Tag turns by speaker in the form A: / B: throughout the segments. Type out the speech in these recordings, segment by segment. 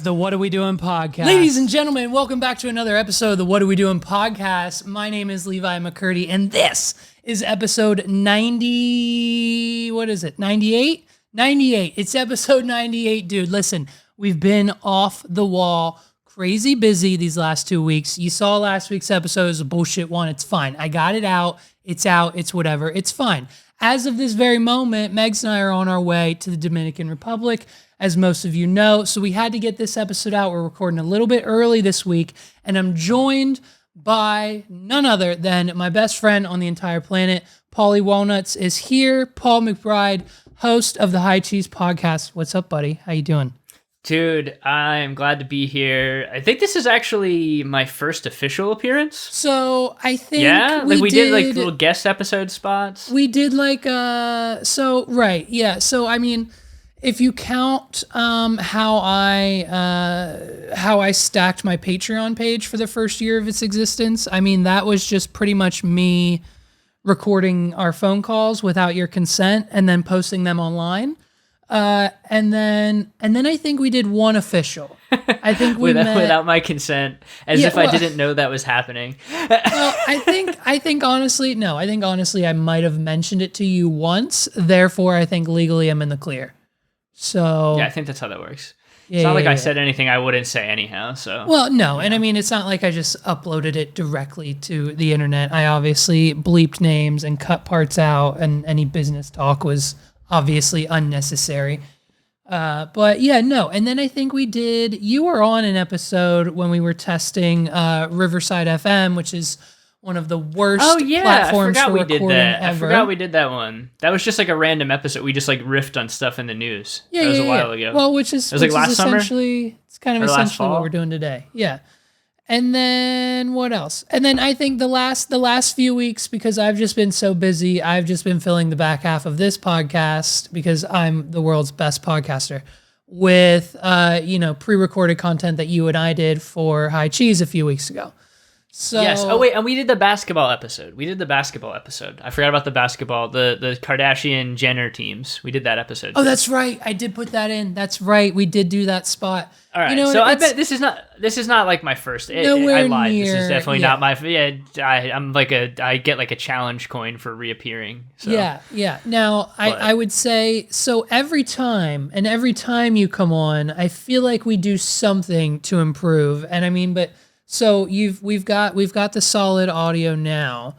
A: is the What Are We Doing podcast.
B: Ladies and gentlemen, welcome back to another episode of the What Are We Doing podcast. My name is Levi and Paul, and this is episode 90. What is it? 98? 98. It's episode 98, dude. Listen, we've been off the wall, crazy busy these last 2 weeks. You saw last week's episode. It was a bullshit one. It's fine. I got it out. It's out. It's whatever. It's fine. As of this very moment, Megs and I are on our way to the Dominican Republic, as most of you know. So we had to get this episode out. We're recording a little bit early this week, and I'm joined by none other than my best friend on the entire planet. Paulie Walnuts is here. Paul McBride, host of the High Cheese podcast. What's up, buddy? How you doing?
A: Dude, I'm glad to be here. I think this is actually my first official appearance.
B: So I think
A: we did like little guest episode spots.
B: We did like so right, yeah. So I mean, if you count how I stacked my Patreon page for the first year of its existence, I mean that was just pretty much me recording our phone calls without your consent and then posting them online. And then I think we did one official. I think we
A: without my consent, as if I didn't know that was happening.
B: Well, I think honestly, no. I think honestly, I might have mentioned it to you once. Therefore, I think legally I'm in the clear. So
A: yeah, I think that's how that works. It's not like I said anything I wouldn't say anyhow. So
B: well, no, and I mean it's not like I just uploaded it directly to the internet. I obviously bleeped names and cut parts out, and any business talk was obviously unnecessary. But yeah, no. And then I think you were on an episode when we were testing Riverside FM, which is one of the worst platforms for recording ever.
A: I forgot we did that one. That was just like a random episode. We just like riffed on stuff in the news. Yeah, that was a while ago.
B: Well, which is
A: last summer?
B: It's kind of essentially what we're doing today. Yeah. And then what else? And then I think the last few weeks, because I've just been so busy, I've just been filling the back half of this podcast because I'm the world's best podcaster with pre-recorded content that you and I did for High Cheese a few weeks ago. So
A: yes. Oh wait, and we did the basketball episode. I forgot about the basketball, the Kardashian Jenner teams. We did that episode.
B: Oh, that's right. I did put that in. That's right. We did do that spot.
A: All right. So I bet this is not like my first. I lied. This is definitely not my. Yeah. I get like a challenge coin for reappearing. So.
B: Yeah. Now I would say so every time you come on, I feel like we do something to improve. And I mean, but. So we've got the solid audio now,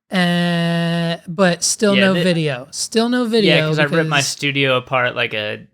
B: but still no video. Still no video.
A: Yeah, because I ripped my studio apart like a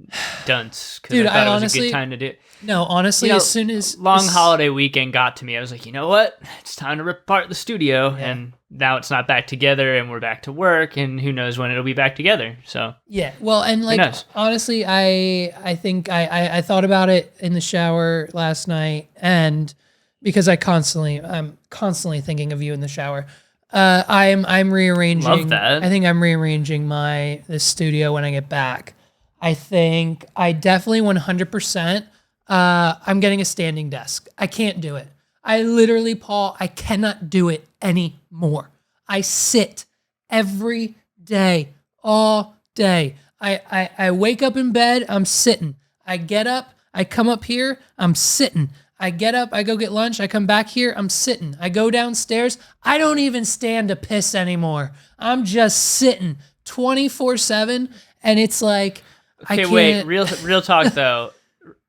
A: dunce.
B: Dude,
A: I thought it was a good time to do.
B: No, honestly, as soon as
A: holiday weekend got to me, I was like, you know what? It's time to rip apart the studio, and now it's not back together, and we're back to work, and who knows when it'll be back together. So
B: yeah, well, and like honestly, I think I thought about it in the shower last night, and. Because I'm constantly thinking of you in the shower. I'm rearranging.
A: Love that.
B: I think I'm rearranging this studio when I get back. I think I definitely 100%. I'm getting a standing desk. I can't do it. I literally, Paul, I cannot do it anymore. I sit every day, all day. I wake up in bed. I'm sitting. I get up. I come up here. I'm sitting. I get up, I go get lunch, I come back here, I'm sitting. I go downstairs, I don't even stand to piss anymore. I'm just sitting 24/7, and it's like, I can't.
A: Okay, wait, real talk though.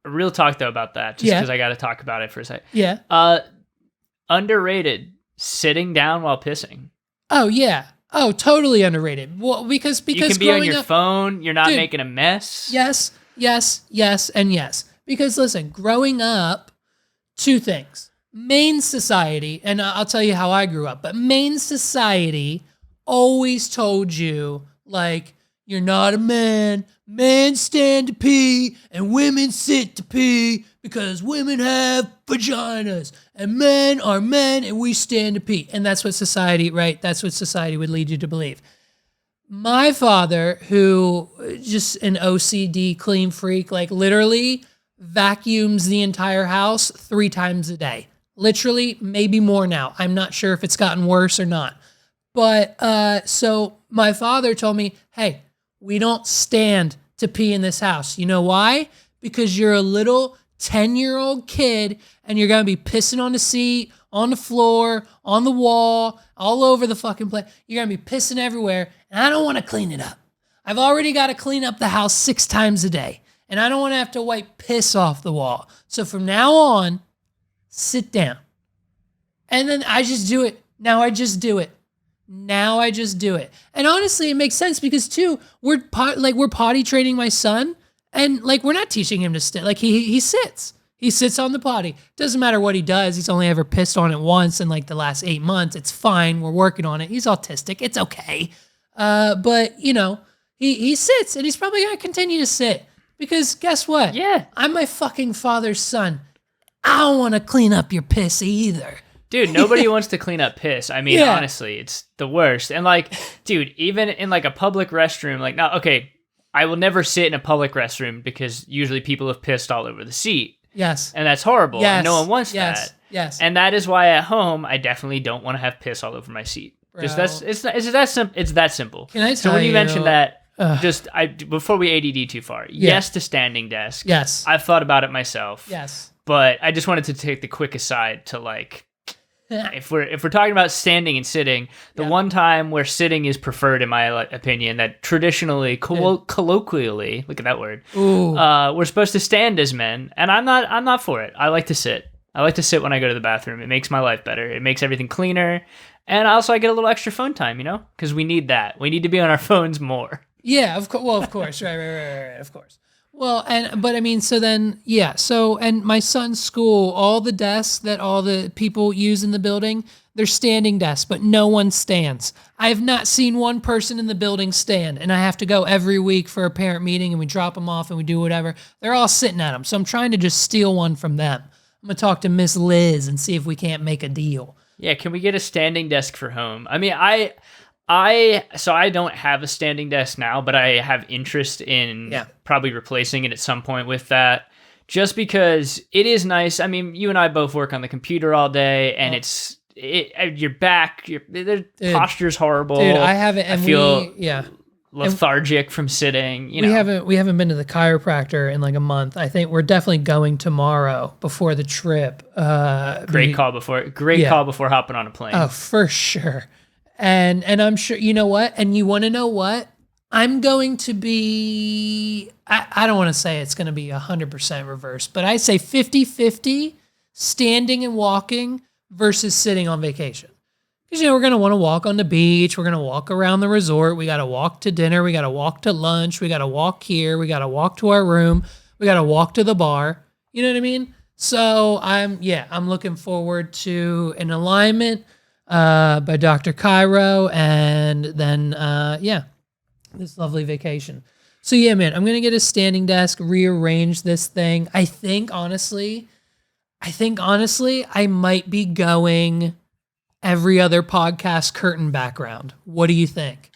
A: Real talk though about that, just because I got to talk about it for a sec.
B: Yeah.
A: Underrated, sitting down while pissing.
B: Oh, yeah. Oh, totally underrated. Well, because
A: you can be on your phone, you're not making a mess.
B: Yes, and yes. Because listen, growing up, two things. Main society, and I'll tell you how I grew up, but main society always told you, like, you're not a man. Men stand to pee, and women sit to pee, because women have vaginas, and men are men, and we stand to pee. And that's what society, right? That's what society would lead you to believe. My father, who just an OCD clean freak, like literally vacuums the entire house 3 times a day. Literally, maybe more now. I'm not sure if it's gotten worse or not. But so my father told me, hey, we don't stand to pee in this house. You know why? Because you're a little 10-year-old kid and you're going to be pissing on the seat, on the floor, on the wall, all over the fucking place. You're going to be pissing everywhere, and I don't want to clean it up. I've already got to clean up the house 6 times a day, and I don't want to have to wipe piss off the wall. So from now on, sit down. And then I just do it. Now I just do it. And honestly, it makes sense because too, we're potty training my son, and like we're not teaching him to sit. Like he sits. He sits on the potty. Doesn't matter what he does. He's only ever pissed on it once in like the last 8 months. It's fine. We're working on it. He's autistic. It's okay. But you know, he sits, and he's probably gonna continue to sit because guess what?
A: Yeah,
B: I'm my fucking father's son. I don't want to clean up your piss either.
A: Dude, nobody wants to clean up piss. I mean, honestly, it's the worst. And like, dude, even in like a public restroom, like now, okay, I will never sit in a public restroom because usually people have pissed all over the seat.
B: Yes.
A: And that's horrible.
B: Yes.
A: And no one wants that.
B: Yes.
A: And that is why at home, I definitely don't want to have piss all over my seat.
B: Bro.
A: Just it's that simple.
B: Can I tell
A: so when you mentioned that, before we ADD too far, yes to standing desk.
B: Yes.
A: I've thought about it myself.
B: Yes.
A: But I just wanted to take the quick aside to like, if we're talking about standing and sitting, the one time where sitting is preferred, in my opinion, that traditionally, colloquially, look at that word, we're supposed to stand as men, and I'm not for it. I like to sit. I like to sit when I go to the bathroom. It makes my life better. It makes everything cleaner, and also I get a little extra phone time, you know, because we need that. We need to be on our phones more.
B: Yeah, of course. Well, of course, right, of course. Well, and my son's school, all the desks that all the people use in the building, they're standing desks, but no one stands. I have not seen one person in the building stand, and I have to go every week for a parent meeting, and we drop them off and we do whatever. They're all sitting at them, so I'm trying to just steal one from them. I'm gonna talk to Miss Liz and see if we can't make a deal.
A: Yeah, can we get a standing desk for home? I mean, so I don't have a standing desk now, but I have interest in probably replacing it at some point with that, just because it is nice. I mean, you and I both work on the computer all day, and your back, the posture's horrible.
B: Dude, I haven't, and
A: I feel lethargic from sitting. You know,
B: we haven't been to the chiropractor in like a month. I think we're definitely going tomorrow before the trip.
A: Great call before hopping on a plane.
B: Oh, for sure. And I'm sure, you know what? And you want to know what? I'm going to be, I don't want to say it's going to be 100% reverse, but I say 50-50 standing and walking versus sitting on vacation. Because, you know, we're going to want to walk on the beach. We're going to walk around the resort. We got to walk to dinner. We got to walk to lunch. We got to walk here. We got to walk to our room. We got to walk to the bar. You know what I mean? So I'm looking forward to an alignment by Dr. Cairo, and then this lovely vacation. So yeah, man, I'm gonna get a standing desk, rearrange this thing. I think honestly, I might be going every other podcast curtain background. What do you think?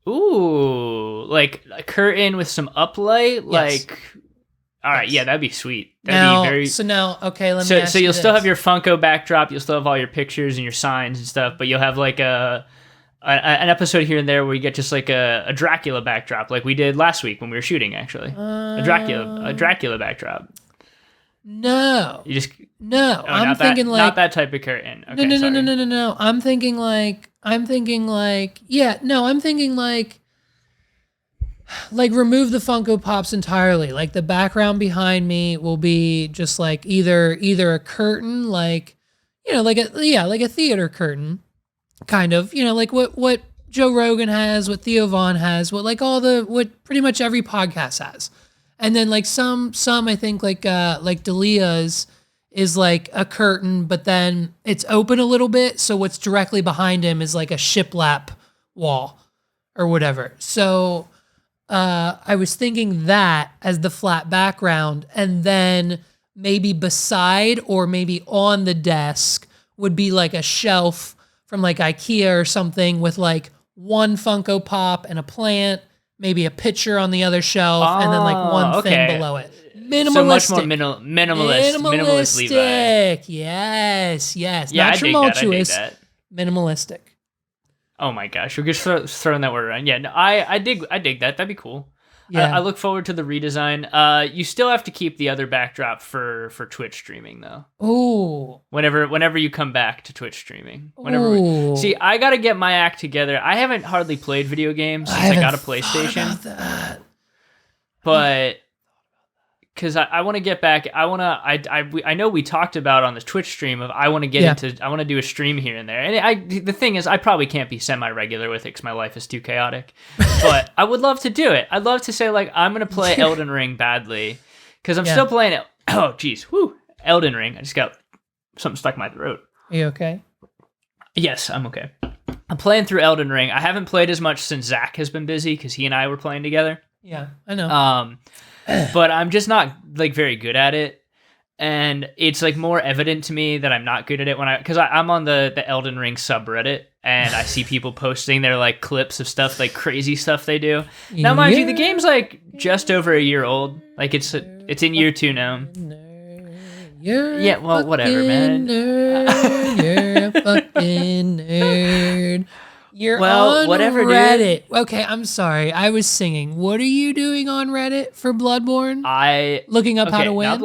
A: Ooh, like a curtain with some uplight,
B: Yes.
A: like. All right, yeah, that'd be sweet. That'd
B: Now,
A: be very.
B: so now, okay, let me
A: So,
B: ask
A: so
B: you
A: you'll still
B: this.
A: have your Funko backdrop. You'll still have all your pictures and your signs and stuff, but you'll have like an episode here and there where you get just like a Dracula backdrop, like we did last week when we were shooting. Actually, a Dracula backdrop.
B: No,
A: You just
B: no. I'm
A: not
B: thinking
A: that,
B: like
A: not that type of curtain. Okay,
B: no.
A: sorry.
B: I'm thinking like remove the Funko Pops entirely. Like the background behind me will be just like either a curtain, like, you know, like a theater curtain, kind of, you know, like what Joe Rogan has, what Theo Vaughn has, what pretty much every podcast has. And then like some I think like Delia's is like a curtain, but then it's open a little bit, so what's directly behind him is like a shiplap wall or whatever. So I was thinking that as the flat background, and then maybe beside or maybe on the desk would be like a shelf from like IKEA or something with like one Funko Pop and a plant, maybe a picture on the other shelf, and then like one thing below it. Minimalistic.
A: So much more minimalist Levi.
B: Yes.
A: Yeah,
B: Not
A: I dig
B: tumultuous.
A: that.
B: Minimalistic.
A: Oh my gosh, we're just throwing that word around. Yeah, no, I dig that. That'd be cool.
B: Yeah.
A: I look forward to the redesign. You still have to keep the other backdrop for Twitch streaming though.
B: Ooh.
A: Whenever you come back to Twitch streaming.
B: Ooh.
A: See, I got to get my act together. I haven't hardly played video games since I got a PlayStation. But because I want to get back, I know we talked about on the Twitch stream of I want to get into, I want to do a stream here and there. And the thing is, I probably can't be semi-regular with it because my life is too chaotic. But I would love to do it. I'd love to say, like, I'm going to play Elden Ring badly because I'm still playing it. Oh, geez. Whew. Elden Ring. I just got something stuck in my throat.
B: Are you okay?
A: Yes, I'm okay. I'm playing through Elden Ring. I haven't played as much since Zach has been busy because he and I were playing together.
B: Yeah, I know.
A: But I'm just not like very good at it, and it's like more evident to me that I'm not good at it because I'm on the Elden Ring subreddit, and I see people posting their like clips of stuff, like crazy stuff they do. Now, mind you, the game's like just over a year old. Like it's in year 2 now. Yeah, well, whatever, man.
B: Nerd. You're a fucking nerd. You're on
A: whatever,
B: Reddit.
A: dude.
B: Okay, I'm sorry. I was singing. What are you doing on Reddit for Bloodborne? Looking up how to win?
A: Not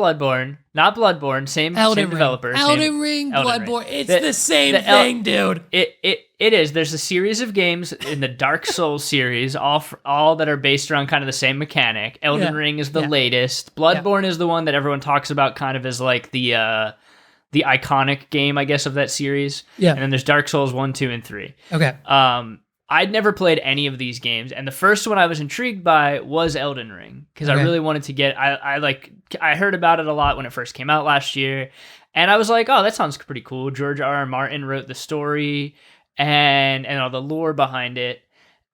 A: Bloodborne. Same developer.
B: Elden Ring, Bloodborne. It's the same thing, dude.
A: It is. There's a series of games in the Dark Souls series, all that are based around kind of the same mechanic. Elden Ring is the latest. Bloodborne is the one that everyone talks about kind of as like the iconic game, I guess, of that series. Yeah. And then there's Dark Souls 1, 2, and 3.
B: Okay.
A: I'd never played any of these games, and the first one I was intrigued by was Elden Ring because I really wanted to get. I heard about it a lot when it first came out last year, and I was like, oh, that sounds pretty cool. George R. R. Martin wrote the story and all the lore behind it.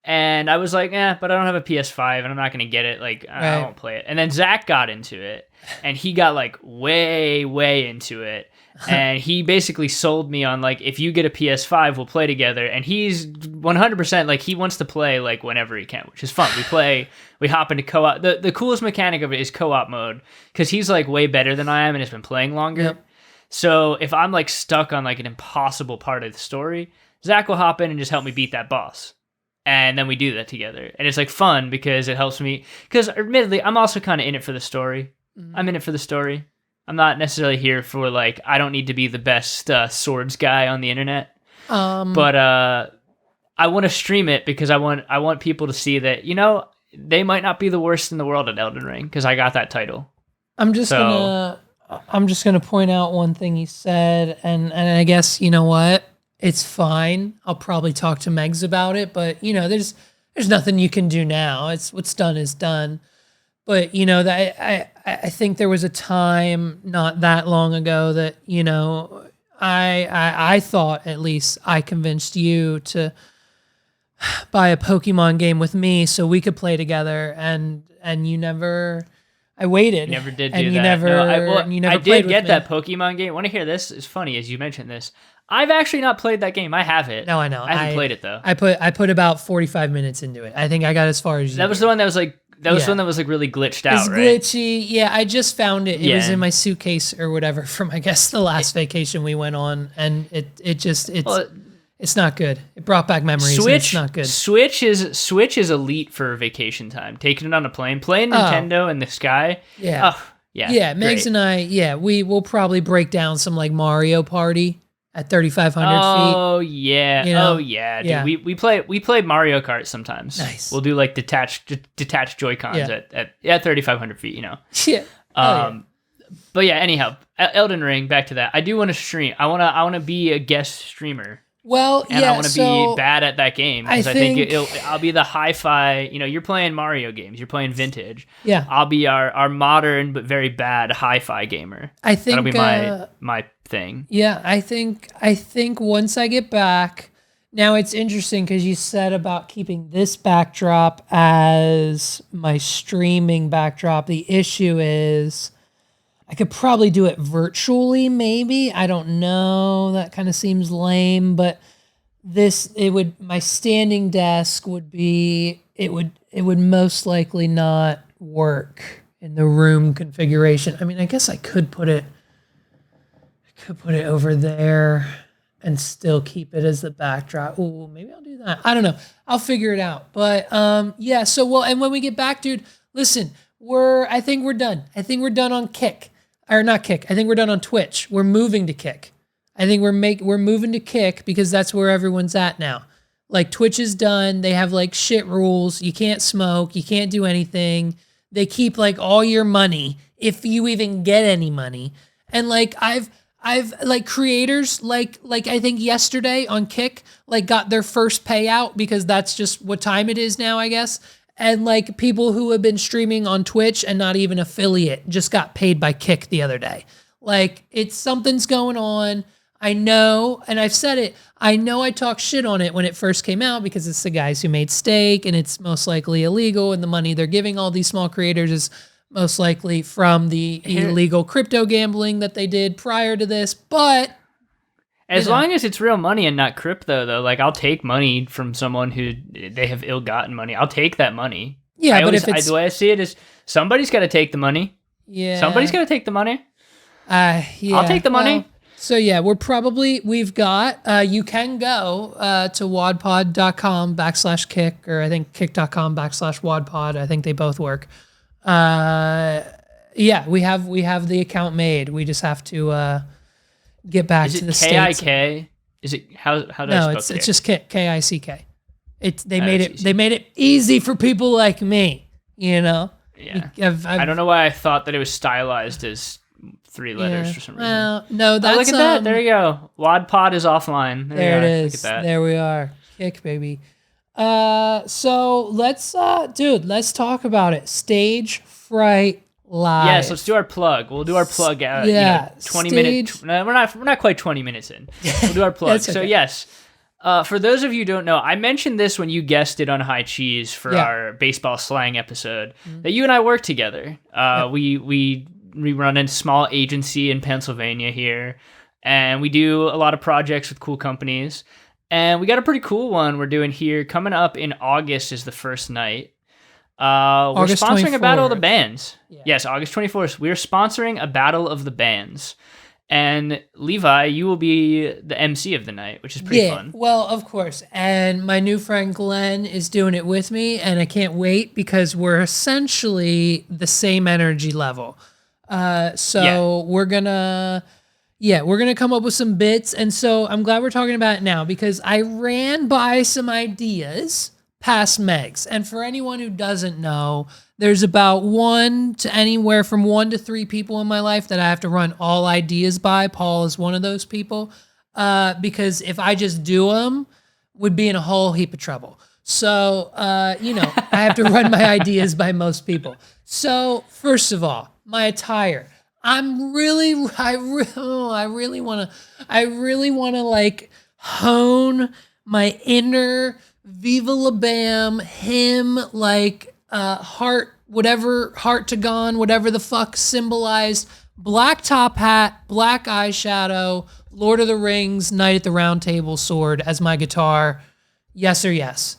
A: And I was like, but I don't have a PS5 and I'm not going to get it. Like, I won't play it. And then Zach got into it and he got like way, way into it. And he basically sold me on like, if you get a PS5, we'll play together. And he's 100% like, he wants to play like whenever he can, which is fun. We hop into co-op. The coolest mechanic of it is co-op mode because he's like way better than I am and has been playing longer. Yep. So if I'm like stuck on like an impossible part of the story, Zach will hop in and just help me beat that boss. And then we do that together. And it's like fun because it helps me. Because admittedly, I'm also kind of in it for the story. Mm-hmm. I'm in it for the story. I'm not necessarily here for like, I don't need to be the best swords guy on the internet. But I want to stream it because I want people to see that, you know, they might not be the worst in the world at Elden Ring because I got that title.
B: I'm just gonna point out one thing you said, and I guess, you know what? It's fine. I'll probably talk to Megs about it, but you know, there's nothing you can do now. It's what's done is done. But you know, that I think there was a time not that long ago that, you know, I thought, at least I convinced you to buy a Pokemon game with me so we could play together, and you never. I waited.
A: You never did
B: and
A: do
B: you
A: that.
B: Never.
A: I did get that Pokemon game. Want to hear this? It's funny as you mentioned this. I've actually not played that game. I have it.
B: No, I know.
A: I haven't played it though.
B: I put about 45 minutes into it. I think I got as far as you.
A: That was the one that was like. That was one that was like really glitched out, right?
B: It's glitchy. Yeah, I just found it. It was in my suitcase or whatever from, I guess, the last vacation we went on, and it's not good. It brought back memories. It's not good.
A: Switch is elite for vacation time. Taking it on a plane, playing Nintendo in the sky.
B: Yeah. Oh, yeah. Yeah, Megs and I. We will probably break down some like Mario Party at 3,500 feet.
A: Oh yeah, you know? Oh yeah, dude. Yeah. We play Mario Kart sometimes.
B: Nice.
A: We'll do like detached Joy-Cons at 3,500 feet. You know.
B: Yeah.
A: But yeah. Anyhow, Elden Ring. Back to that. I do want to stream. I want to be a guest streamer.
B: Well,
A: and I want to be bad at that game because I think I'll be the hi-fi. You know, you're playing Mario games. You're playing vintage.
B: Yeah.
A: I'll be our modern but very bad hi-fi gamer.
B: I think
A: that'll be my thing.
B: Yeah, I think once I get back. Now it's interesting because you said about keeping this backdrop as my streaming backdrop. The issue is I could probably do it virtually, maybe. I don't know. That kind of seems lame, but my standing desk would be, it would most likely not work in the room configuration. I mean, I guess I could put it over there and still keep it as the backdrop. Ooh, maybe I'll do that. I don't know. I'll figure it out. But yeah, so and when we get back, dude, Listen, I think we're done. I think we're done on Kick. Or not Kick. I think we're done on Twitch. We're moving to Kick. I think we're moving to Kick because that's where everyone's at now. Like Twitch is done. They have like shit rules. You can't smoke. You can't do anything. They keep like all your money if you even get any money. And like I've like creators like I think yesterday on Kick like got their first payout because that's just what time it is now, I guess. And like people who have been streaming on Twitch and not even affiliate just got paid by Kick the other day. Like something's going on. I know, and I've said it, I know I talked shit on it when it first came out because it's the guys who made Stake and it's most likely illegal and the money they're giving all these small creators is most likely from the illegal crypto gambling that they did prior to this. But
A: as long as it's real money and not crypto, though, like I'll take money from someone who they have ill-gotten money. I'll take that money.
B: Yeah,
A: the way I see it is somebody's got to take the money.
B: Yeah.
A: Somebody's got to take the money.
B: Yeah.
A: I'll take the money.
B: Well, so yeah, we've got, you can go to wadpod.com/kick, or I think kick.com/wadpod. I think they both work. Yeah, we have the account made. We just have to get back to the States.
A: K-I-K? Is it how do I spell
B: No, it's just Kick, K-I-C-K. They made it easy for people like me, you know?
A: Yeah. I don't know why I thought that it was stylized as 3 letters for some reason.
B: Well, no, that's...
A: look at that. There you go. WADPod is offline.
B: There it is.
A: Look at that.
B: There we are. Kick, baby. So let's talk about it. Stage Fright Live.
A: Yes, let's do our plug. We'll do our plug out. 20 minutes. No, we're not quite 20 minutes in. We'll do our plug.
B: Okay.
A: So yes, for those of you who don't know, I mentioned this when you guessed it on High Cheese for our baseball slang episode that you and I work together. We run a small agency in Pennsylvania here, and we do a lot of projects with cool companies. And we got a pretty cool one we're doing here. Coming up in August is the first night. We're sponsoring
B: 24th.
A: a battle of the bands.
B: Yeah.
A: Yes, August 24th. We're sponsoring a battle of the bands. And Levi, you will be the MC of the night, which is pretty fun.
B: Well, of course. And my new friend Glenn is doing it with me, and I can't wait because we're essentially the same energy level. We're gonna come up with some bits. And so I'm glad we're talking about it now because I ran by some ideas past Megs. And for anyone who doesn't know, there's about anywhere from 1 to 3 people in my life that I have to run all ideas by. Paul is one of those people. Because if I just do them, would be in a whole heap of trouble. So, I have to run my ideas by most people. So first of all, my attire. I really want to like hone my inner Viva La Bam hymn, like heart to gone, whatever the fuck symbolized. Black top hat, black eyeshadow, Lord of the Rings, Knight at the Round Table sword as my guitar. Yes or yes?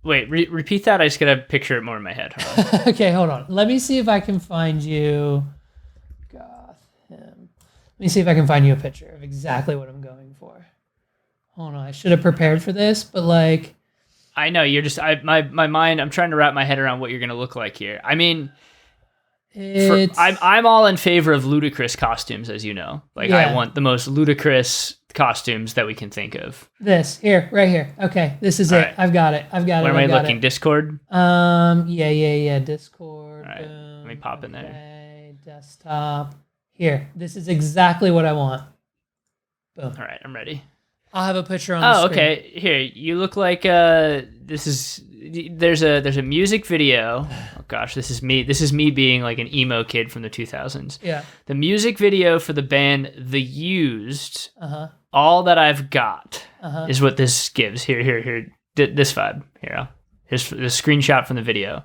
A: Wait, repeat that. I just gotta picture it more in my head. Hold on.
B: Okay, hold on. Let me see if I can find you. Gotham. Let me see if I can find you a picture of exactly what I'm going for. Hold on. I should have prepared for this, but like.
A: I know you're just. My mind. I'm trying to wrap my head around what you're gonna look like here. I mean, I'm all in favor of ludicrous costumes, as you know. Like I want the most ludicrous costumes that we can think of.
B: Right here. Okay, this is it. Right. I've got it.
A: Where am I looking? Discord?
B: Yeah. Discord.
A: All right. Let me pop in there.
B: Desktop. Here. This is exactly what I want. Boom.
A: All right, I'm ready.
B: I'll have a picture on the screen.
A: Okay. Here, you look like there's a music video. Oh gosh, this is me being like an emo kid from the 2000s.
B: Yeah.
A: The music video for the band The Used. All That I've Got is what this gives. Here. This vibe. Here's the screenshot from the video.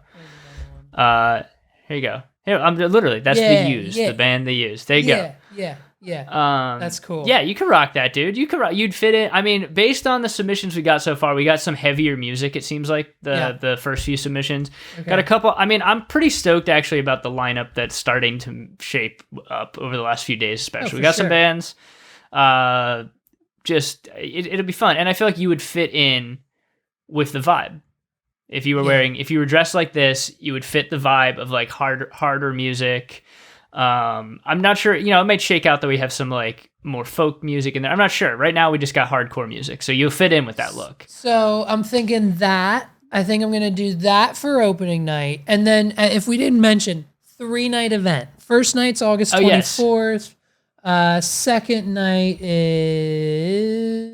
A: Here you go. Here, I'm literally, that's The Used, the band The Used. There you go.
B: Yeah. That's cool.
A: Yeah, you could rock that, dude. You'd fit in. I mean, based on the submissions we got so far, we got some heavier music, it seems like, the first few submissions. Okay. Got a couple. I mean, I'm pretty stoked, actually, about the lineup that's starting to shape up over the last few days, especially. We got some bands. It'll be fun. And I feel like you would fit in with the vibe. If you were dressed like this, you would fit the vibe of like harder music. I'm not sure, it might shake out that we have some like more folk music in there. I'm not sure. Right now we just got hardcore music, so you'll fit in with that look. So
B: I'm thinking that. I think I'm gonna do that for opening night, and then if we didn't mention 3-night event. First night's August 24th. Second night is.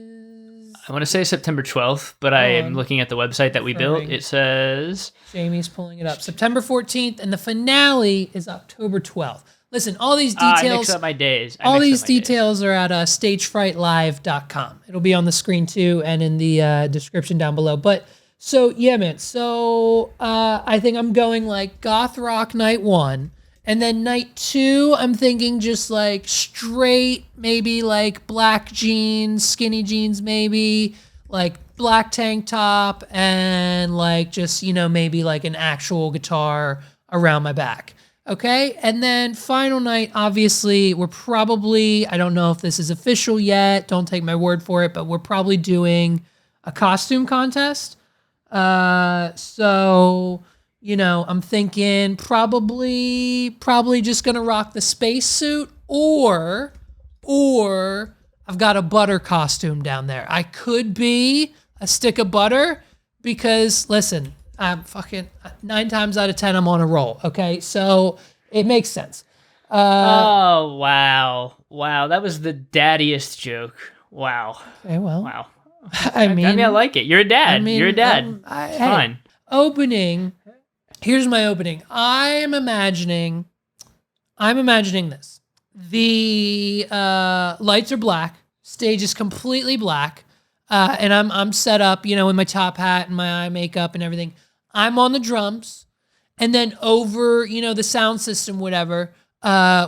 A: I want to say September 12th, but I am looking at the website that we built. It says...
B: Jamie's pulling it up. September 14th, and the finale is October 12th. Listen, all these details...
A: I mix up my days.
B: All these details are at stagefrightlive.com. It'll be on the screen, too, and in the description down below. But, so, yeah, man. So, I think I'm going, like, goth rock night 1. And then night 2, I'm thinking just like straight, maybe like black jeans, skinny jeans, maybe like black tank top, and like just, maybe like an actual guitar around my back. Okay. And then final night, obviously, we're probably, I don't know if this is official yet. Don't take my word for it, but we're probably doing a costume contest. I'm thinking probably just gonna rock the spacesuit, or I've got a butter costume down there. I could be a stick of butter because listen, I'm fucking 9 times out of 10 I'm on a roll. Okay, so it makes sense.
A: Oh wow, that was the daddiest joke. Wow.
B: Okay, well,
A: wow.
B: I mean,
A: I like it. You're a dad. You're a dad. It's fine.
B: Opening. Here's my opening. I'm imagining this. The lights are black. Stage is completely black. And I'm set up, in my top hat and my eye makeup and everything. I'm on the drums. And then over, the sound system, whatever,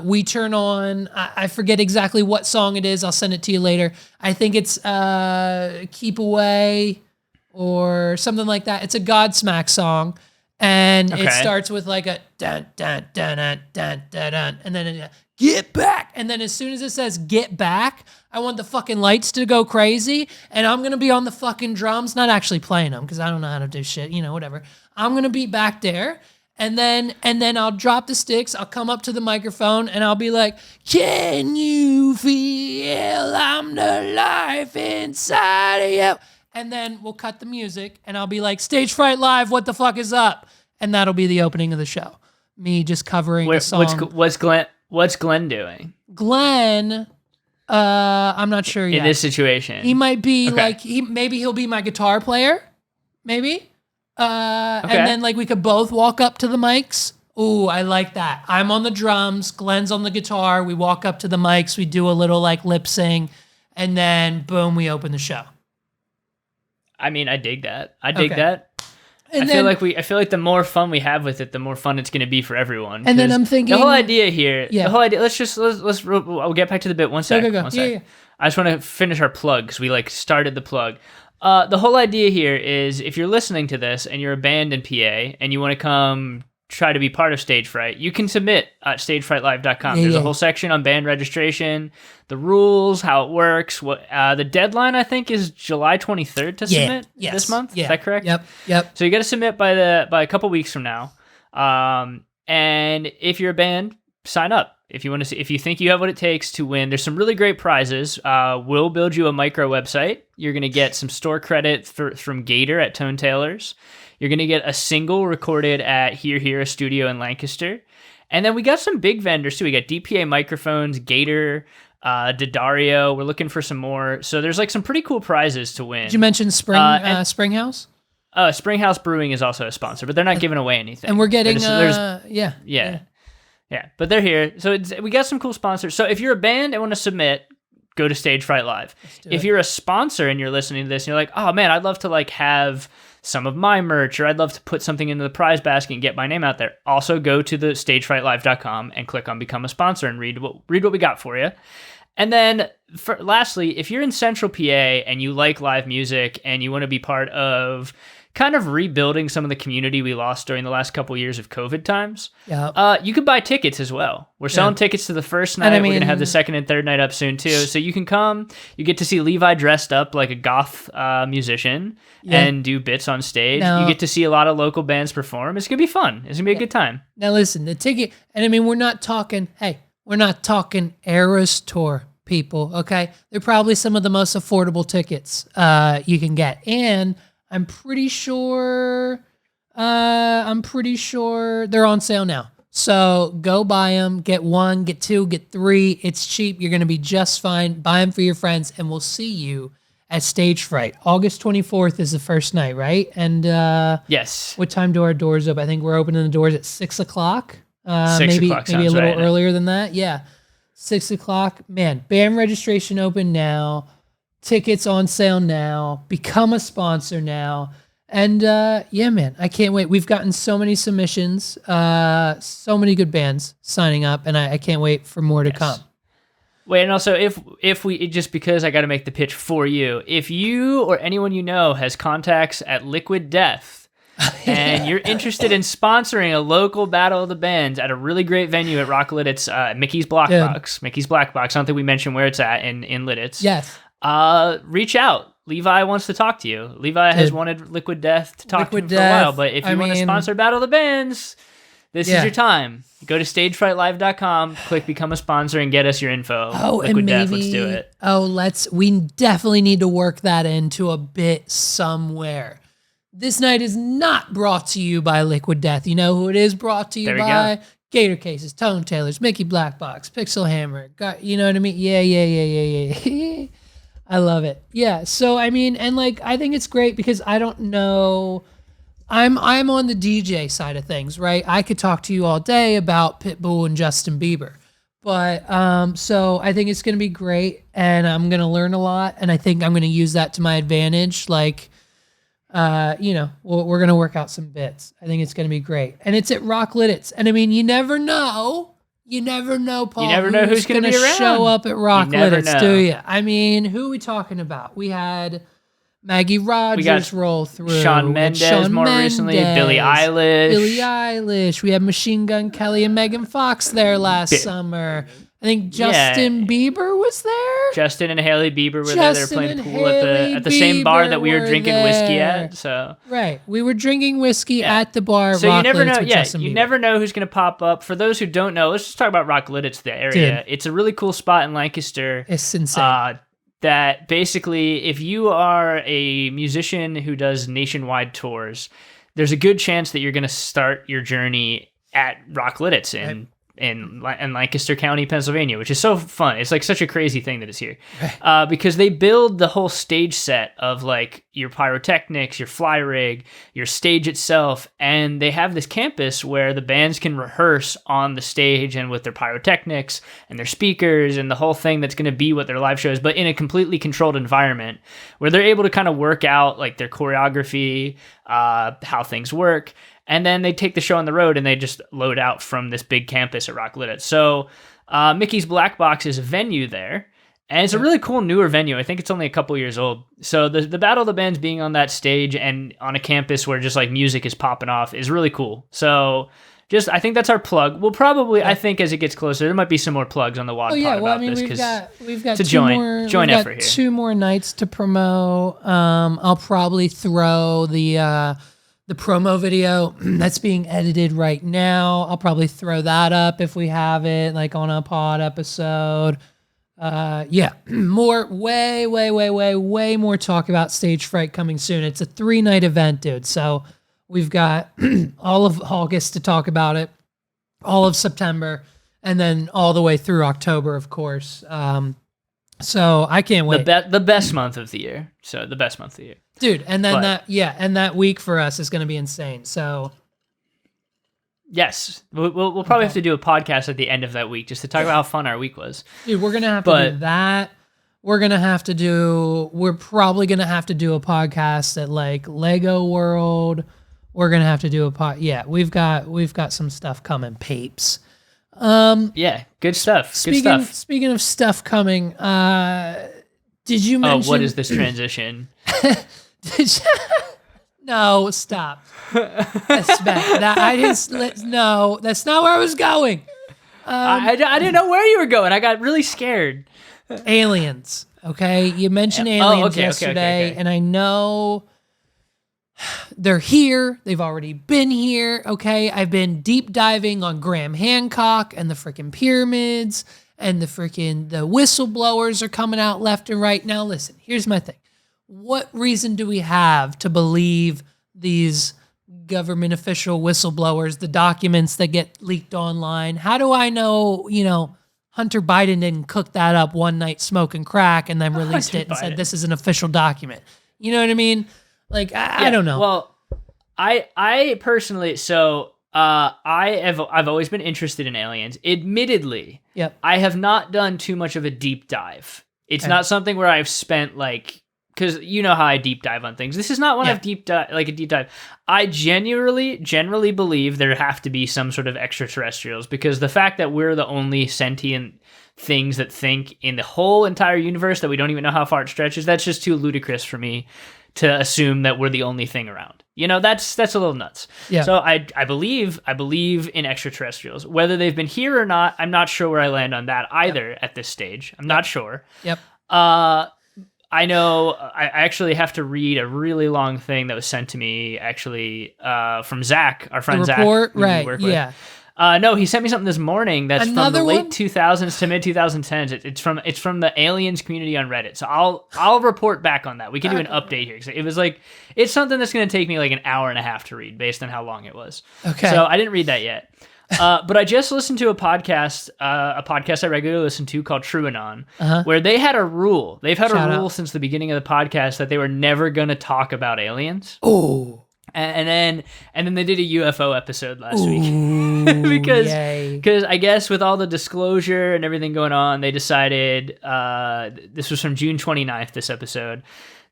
B: we turn on, I forget exactly what song it is. I'll send it to you later. I think it's Keep Away or something like that. It's a Godsmack song. And it starts with like a dun dun dun dun dun dun dun, and then get back. And then as soon as it says get back, I want the fucking lights to go crazy, and I'm gonna be on the fucking drums, not actually playing them because I don't know how to do shit, whatever. I'm gonna be back there, and then I'll drop the sticks. I'll come up to the microphone and I'll be like, "Can you feel I'm the life inside of you?" And then we'll cut the music, and I'll be like, "Stage Fright Live, what the fuck is up?" And that'll be the opening of the show. Me just covering the song.
A: What's Glenn doing?
B: Glenn, I'm not sure yet.
A: In this situation,
B: he might be maybe he'll be my guitar player, maybe. And then like we could both walk up to the mics. Ooh, I like that. I'm on the drums, Glenn's on the guitar. We walk up to the mics, we do a little like lip sing, and then boom, we open the show.
A: I mean, I dig that. I feel like the more fun we have with it, the more fun it's going to be for everyone.
B: And then I'm thinking
A: the whole idea here. Yeah. The whole idea. I'll get back to the bit. One sec.
B: Go.
A: One sec. Yeah. I just want to finish our plug because we like started the plug. The whole idea here is if you're listening to this and you're a band in PA and you want to come try to be part of Stage Fright, you can submit at stagefrightlive.com. There's a whole section on band registration, the rules, how it works. What the deadline I think is July 23rd to submit this month.
B: Yeah.
A: Is that correct?
B: Yep.
A: So you got to submit by a couple weeks from now. And if you're a band, sign up. If you think you have what it takes to win, there's some really great prizes. We'll build you a micro website. You're going to get some store credit from Gator at Tone Tailors. You're going to get a single recorded at Here, a studio in Lancaster. And then we got some big vendors too. We got DPA microphones, Gator, Daddario. We're looking for some more. So there's like some pretty cool prizes to win.
B: Did you mention Springhouse?
A: Springhouse Brewing is also a sponsor, but they're not giving away anything.
B: And we're getting,
A: Yeah, but they're here. So we got some cool sponsors. So if you're a band and want to submit, go to Stage Fright Live. If you're a sponsor and you're listening to this and you're like, oh man, I'd love to like have some of my merch, or I'd love to put something into the prize basket and get my name out there, also go to the stagefrightlive.com and click on Become a Sponsor and read what we got for you. And then lastly, if you're in Central PA and you like live music and you want to be part of kind of rebuilding some of the community we lost during the last couple years of COVID times.
B: Yeah.
A: You could buy tickets as well. We're selling tickets to the first night. We're going to have the second and third night up soon too. So you can come. You get to see Levi dressed up like a goth musician and do bits on stage. You get to see a lot of local bands perform. It's going to be fun. It's going to be a good time.
B: Now listen, the ticket, and I mean, we're not talking Eras Tour people, okay? They're probably some of the most affordable tickets you can get. And I'm pretty sure they're on sale now. So go buy them, get 1, get 2, get 3. It's cheap. You're going to be just fine. Buy them for your friends, and we'll see you at Stage Fright. August 24th is the first night, right? And
A: yes.
B: What time do our doors open? I think we're opening the doors at 6 o'clock.
A: 6 o'clock
B: maybe a little earlier than that. Yeah. 6 o'clock. Man, band registration open now. Tickets on sale now. Become a sponsor now. And yeah, man, I can't wait. We've gotten so many submissions, so many good bands signing up, and I can't wait for more to come.
A: Wait, and also if we, just because I got to make the pitch for you, if you or anyone you know has contacts at Liquid Death and you're interested in sponsoring a local Battle of the Bands at a really great venue at Rocklit, it's Mickey's Black Box. Mickey's Black Box. I don't think we mentioned where it's at in Lidditz.
B: Yes.
A: Reach out. Levi wants to talk to you. Levi has wanted Liquid Death to talk to him for a while, but if you want to sponsor Battle of the Bands, this is your time. Go to stagefrightlive.com, click become a sponsor, and get us your info. Liquid Death, let's do it. We definitely need to work that into a bit somewhere. This night is not brought to you by Liquid Death. You know who it is brought to you by? Gator Cases, Tone Tailors, Mickey Black Box, Pixel Hammer. You know what I mean? Yeah. I love it. Yeah. So, I mean, and like, I think it's great because I don't know. I'm on the DJ side of things, right? I could talk to you all day about Pitbull and Justin Bieber. But, so I think it's going to be great and I'm going to learn a lot. And I think I'm going to use that to my advantage. Like, you know, we're going to work out some bits. I think it's going to be great. And it's at Rock Lidditz. And I mean, you never know, Paul. You never know who's going to
B: show up at Rock Lidditz, do you? I mean, who are we talking about? We had Maggie Rogers roll through.
A: Shawn Mendes more recently. Billie Eilish.
B: We had Machine Gun Kelly and Megan Fox there last summer. I think Justin Bieber was there.
A: Justin and Hailey Bieber were there. They were playing pool at the same bar that we were drinking whiskey at. So
B: right, we were drinking whiskey at the bar.
A: So you never know. You never know who's going to pop up. For those who don't know, let's just talk about Rock Lidditz, the area. Dude, it's a really cool spot in Lancaster.
B: It's insane.
A: That basically, if you are a musician who does nationwide tours, there's a good chance that you're going to start your journey at Rock Lidditz in Lancaster County, Pennsylvania, which is so fun. It's like such a crazy thing that it's here, because they build the whole stage set of like your pyrotechnics, your fly rig, your stage itself, and they have this campus where the bands can rehearse on the stage and with their pyrotechnics and their speakers and the whole thing that's going to be what their live show is, but in a completely controlled environment where they're able to kind of work out like their choreography, how things work. And then they take the show on the road and they just load out from this big campus at Rock Lidditz. So Mickey's Black Box is a venue there. And it's a really cool newer venue. I think it's only a couple years old. So the Battle of the Bands being on that stage and on a campus where just like music is popping off is really cool. So I think that's our plug. We'll probably, I think as it gets closer, there might be some more plugs on the WOD pod about this.
B: We've got
A: it's a joint effort here.
B: 2 more nights to promote. I'll probably throw the promo video that's being edited right now. I'll probably throw that up if we have it, like on a pod episode. More, way more talk about Stage Fright coming soon. It's a 3-night event, dude. So we've got all of August to talk about it, all of September, and then all the way through October, of course. So I can't wait.
A: The best month of the year. So the best month of the year.
B: Dude, and then that week for us is going to be insane. So,
A: yes, we'll probably have to do a podcast at the end of that week just to talk about how fun our week was.
B: Dude, we're gonna have to do that. We're probably gonna have to do a podcast at like Lego World. We're gonna have to do a pod. Yeah, we've got some stuff coming, papes.
A: Good stuff.
B: Speaking of stuff coming, did you mention?
A: Oh, what is this transition?
B: No, stop. That's bad. No, that's not where I was going.
A: I didn't know where you were going. I got really scared.
B: Aliens. Okay, you mentioned aliens yesterday,
A: okay.
B: and I know they're here. They've already been here. Okay, I've been deep diving on Graham Hancock and the freaking pyramids, and the whistleblowers are coming out left and right. Now, listen. Here's my thing. What reason do we have to believe these government official whistleblowers, the documents that get leaked online? How do I know, Hunter Biden didn't cook that up one night smoking crack and then released it and said, this is an official document? You know what I mean? Like, I don't know.
A: Well, I personally, I've always been interested in aliens. Admittedly,
B: yep.
A: I have not done too much of a deep dive. It's not something where I've spent because you know how I deep dive on things. This is not one I've a deep dive. I generally believe there have to be some sort of extraterrestrials, because the fact that we're the only sentient things that think in the whole entire universe, that we don't even know how far it stretches, that's just too ludicrous for me to assume that we're the only thing around. That's a little nuts.
B: Yeah.
A: So I believe in extraterrestrials. Whether they've been here or not, I'm not sure where I land on that either at this stage. I'm not sure.
B: Yep.
A: I know I actually have to read a really long thing that was sent to me from Zach, our friend Zach.
B: Right, yeah.
A: No, he sent me something this morning that's from the late 2000s to mid 2010s. It's from the aliens community on Reddit. So I'll report back on that. We can do an update here. It was it's something that's going to take me an hour and a half to read based on how long it was.
B: Okay.
A: So I didn't read that yet. But I just listened to a podcast I regularly listen to called TrueAnon, where they had a rule. They've had a rule since the beginning of the podcast that they were never going to talk about aliens.
B: Oh.
A: And then they did a UFO episode last week because I guess with all the disclosure and everything going on, they decided, this was from June 29th, this episode,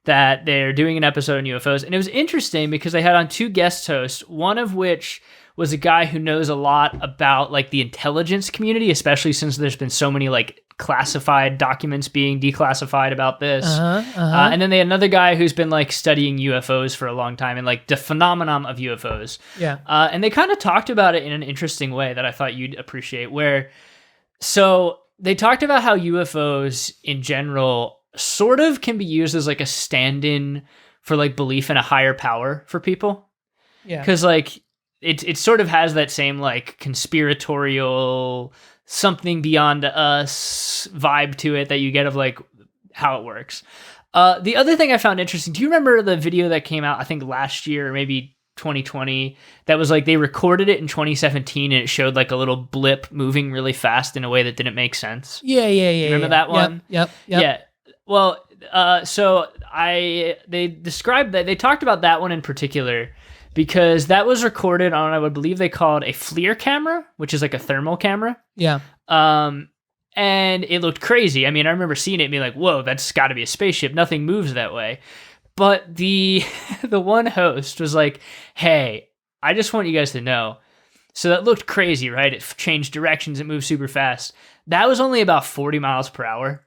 A: that they're doing an episode on UFOs. And it was interesting because they had on two guest hosts, one of which was a guy who knows a lot about the intelligence community, especially since there's been so many classified documents being declassified about this. And then they had another guy who's been studying UFOs for a long time and the phenomenon of UFOs.
B: Yeah.
A: And they kind of talked about it in an interesting way that I thought you'd appreciate, so they talked about how UFOs in general sort of can be used as a stand-in for belief in a higher power for people.
B: Yeah.
A: Because it sort of has that same conspiratorial, something beyond us vibe to it that you get of how it works. The other thing I found interesting, do you remember the video that came out, I think last year or maybe 2020, that was they recorded it in 2017 and it showed a little blip moving really fast in a way that didn't make sense?
B: Yeah.
A: Remember that one?
B: Yep.
A: Yeah. Well, so they described that, they talked about that one in particular, because that was recorded on, I would believe they called a FLIR camera, which is a thermal camera.
B: Yeah.
A: And it looked crazy. I mean, I remember seeing it and being whoa, that's got to be a spaceship. Nothing moves that way. But the one host was hey, I just want you guys to know. So that looked crazy, right? It changed directions. It moved super fast. That was only about 40 miles per hour.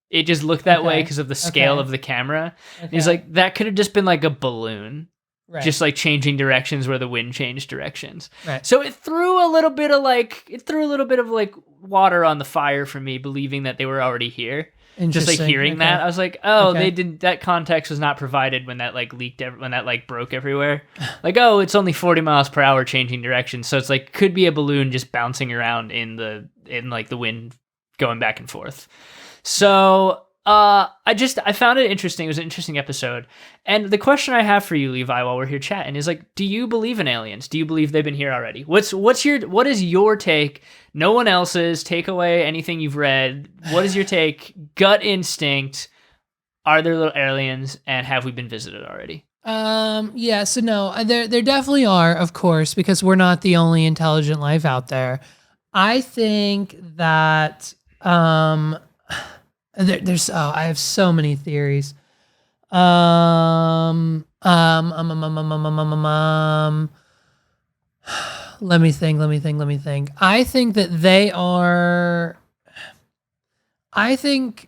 A: It just looked that way because of the scale of the camera. Okay. He's that could have just been a balloon, just changing directions where the wind changed directions.
B: Right.
A: So it threw a little bit of water on the fire for me, believing that they were already here. Just hearing that, I was they didn't. That context was not provided when that leaked, when that broke everywhere. It's only 40 miles per hour changing directions, so it's could be a balloon just bouncing around in the wind going back and forth. So I found it interesting. It was an interesting episode. And the question I have for you, Levi, while we're here chatting is do you believe in aliens? Do you believe they've been here already? What is your take? No one else's. Take away anything you've read. What is your take? Gut instinct. Are there little aliens, and have we been visited already?
B: Yeah, so no, there definitely are, of course, because we're not the only intelligent life out there. I think that there's I have so many theories. Let me think. I think that they are. I think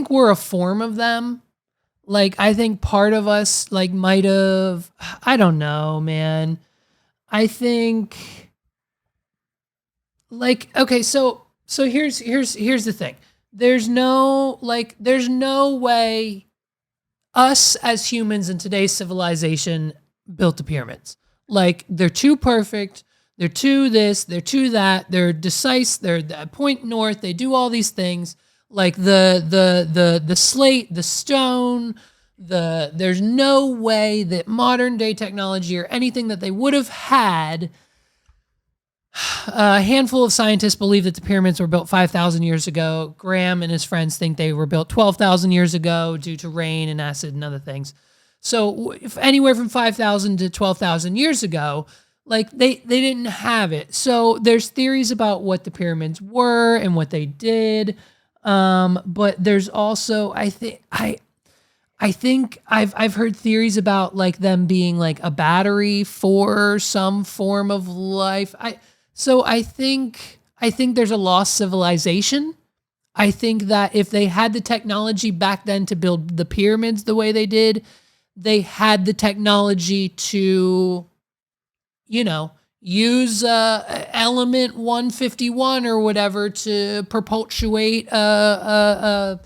B: we're a form of them. Like, I think part of us like might have, I don't know, man. I think like, okay, so here's the thing. There's no way us as humans in today's civilization built the pyramids. Like, they're too perfect. They're too this, they're too that. They're decisive. They're point north. They do all these things. Like the slate, the stone, there's no way that modern day technology or anything that they would have had. A handful of scientists believe that the pyramids were built 5,000 years ago. Graham and his friends think they were built 12,000 years ago due to rain and acid and other things. So if anywhere from 5,000 to 12,000 years ago, like they didn't have it. So there's theories about what the pyramids were and what they did. But there's also, I think I've heard theories about like them being like a battery for some form of life. I think there's a lost civilization. I think that if they had the technology back then to build the pyramids the way they did, they had the technology to, use element 151 or whatever to perpetuate a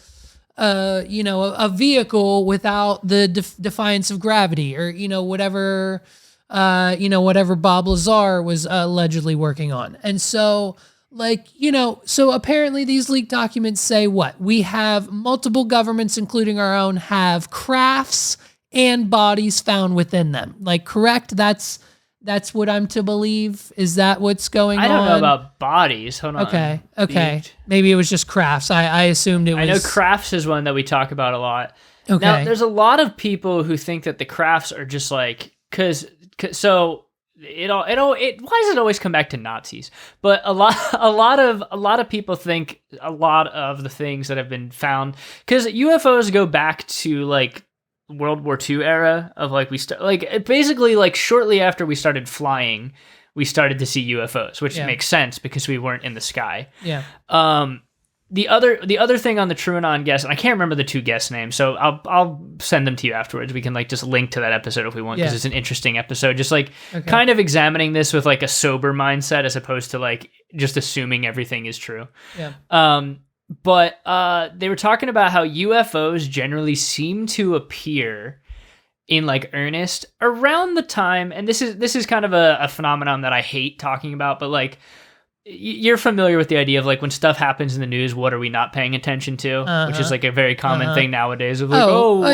B: vehicle without the defiance of gravity, or whatever Bob Lazar was allegedly working on. And so so apparently these leaked documents say what? We have multiple governments, including our own, have crafts and bodies found within them. Like, correct? That's what I'm to believe. Is that what's going on?
A: I don't know about bodies. Hold on.
B: Okay. Maybe it was just crafts. I assumed it was.
A: I know crafts is one that we talk about a lot.
B: Okay.
A: Now, there's a lot of people who think that the crafts are just like, so it why does it always come back to Nazis? But a lot of people think a lot of the things that have been found, because UFOs go back to like World War II era of basically like shortly after we started flying, we started to see UFOs, which makes sense because we weren't in the sky.
B: Yeah.
A: The other thing on the TrueAnon guest, and I can't remember the two guest names, so I'll send them to you afterwards. We can like just link to that episode if we want, because it's an interesting episode. Just like kind of examining this with like a sober mindset as opposed to like just assuming everything is true.
B: Yeah.
A: But they were talking about how UFOs generally seem to appear in like earnest around the time, and this is kind of a phenomenon that I hate talking about, but like you're familiar with the idea of like when stuff happens in the news, what are we not paying attention to? Which is like a very common thing nowadays of like,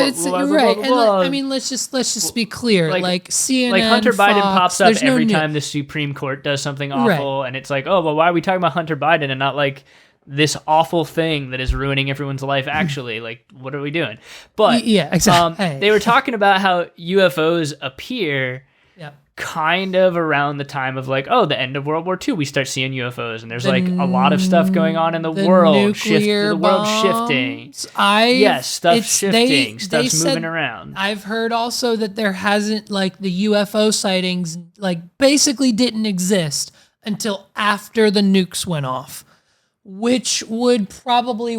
B: it's
A: blah,
B: right.
A: Blah, blah, blah.
B: And I mean, let's just be clear. Like CNN,
A: like Hunter Biden
B: Fox,
A: pops up every
B: no
A: time the Supreme Court does something awful, and it's like, oh, well, why are we talking about Hunter Biden and not like this awful thing that is ruining everyone's life? Actually, like, what are we doing? But
B: yeah, exactly.
A: They were talking about how UFOs appear kind of around the time of like, the end of World War II, we start seeing UFOs, and there's like a lot of stuff going on in the world, the world shifting. Stuff's shifting, stuff's moving around.
B: I've heard also that there hasn't, like, the UFO sightings like basically didn't exist until after the nukes went off, which would probably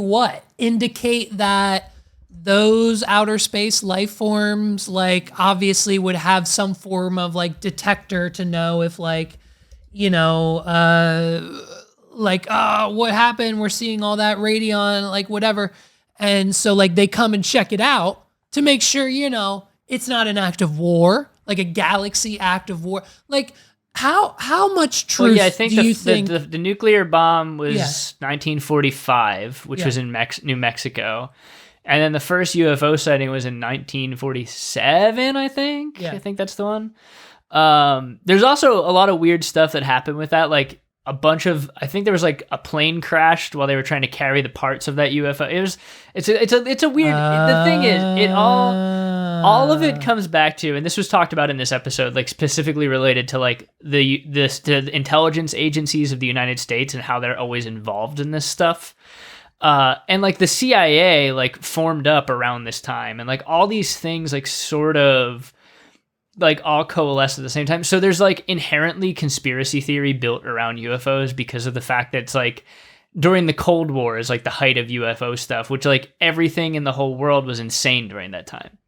B: indicate that those outer space life forms, like, obviously would have some form of like detector to know if like, what happened? We're seeing all that radion, like whatever. And so like they come and check it out to make sure, it's not an act of war, like a galaxy act of war. Like, how much truth
A: I think
B: do you think?
A: The nuclear bomb was 1945, which was in New Mexico. And then the first UFO sighting was in 1947, I think. Yeah. I think that's the one. There's also a lot of weird stuff that happened with that. Like I think there was like a plane crashed while they were trying to carry the parts of that UFO. It's a weird, the thing is, all of it comes back to, and this was talked about in this episode, like specifically related to like the intelligence agencies of the United States and how they're always involved in this stuff. And like the CIA like formed up around this time, and like all these things like sort of like all coalesce at the same time. So there's like inherently conspiracy theory built around UFOs because of the fact that it's like during the Cold War is like the height of UFO stuff, which like everything in the whole world was insane during that time.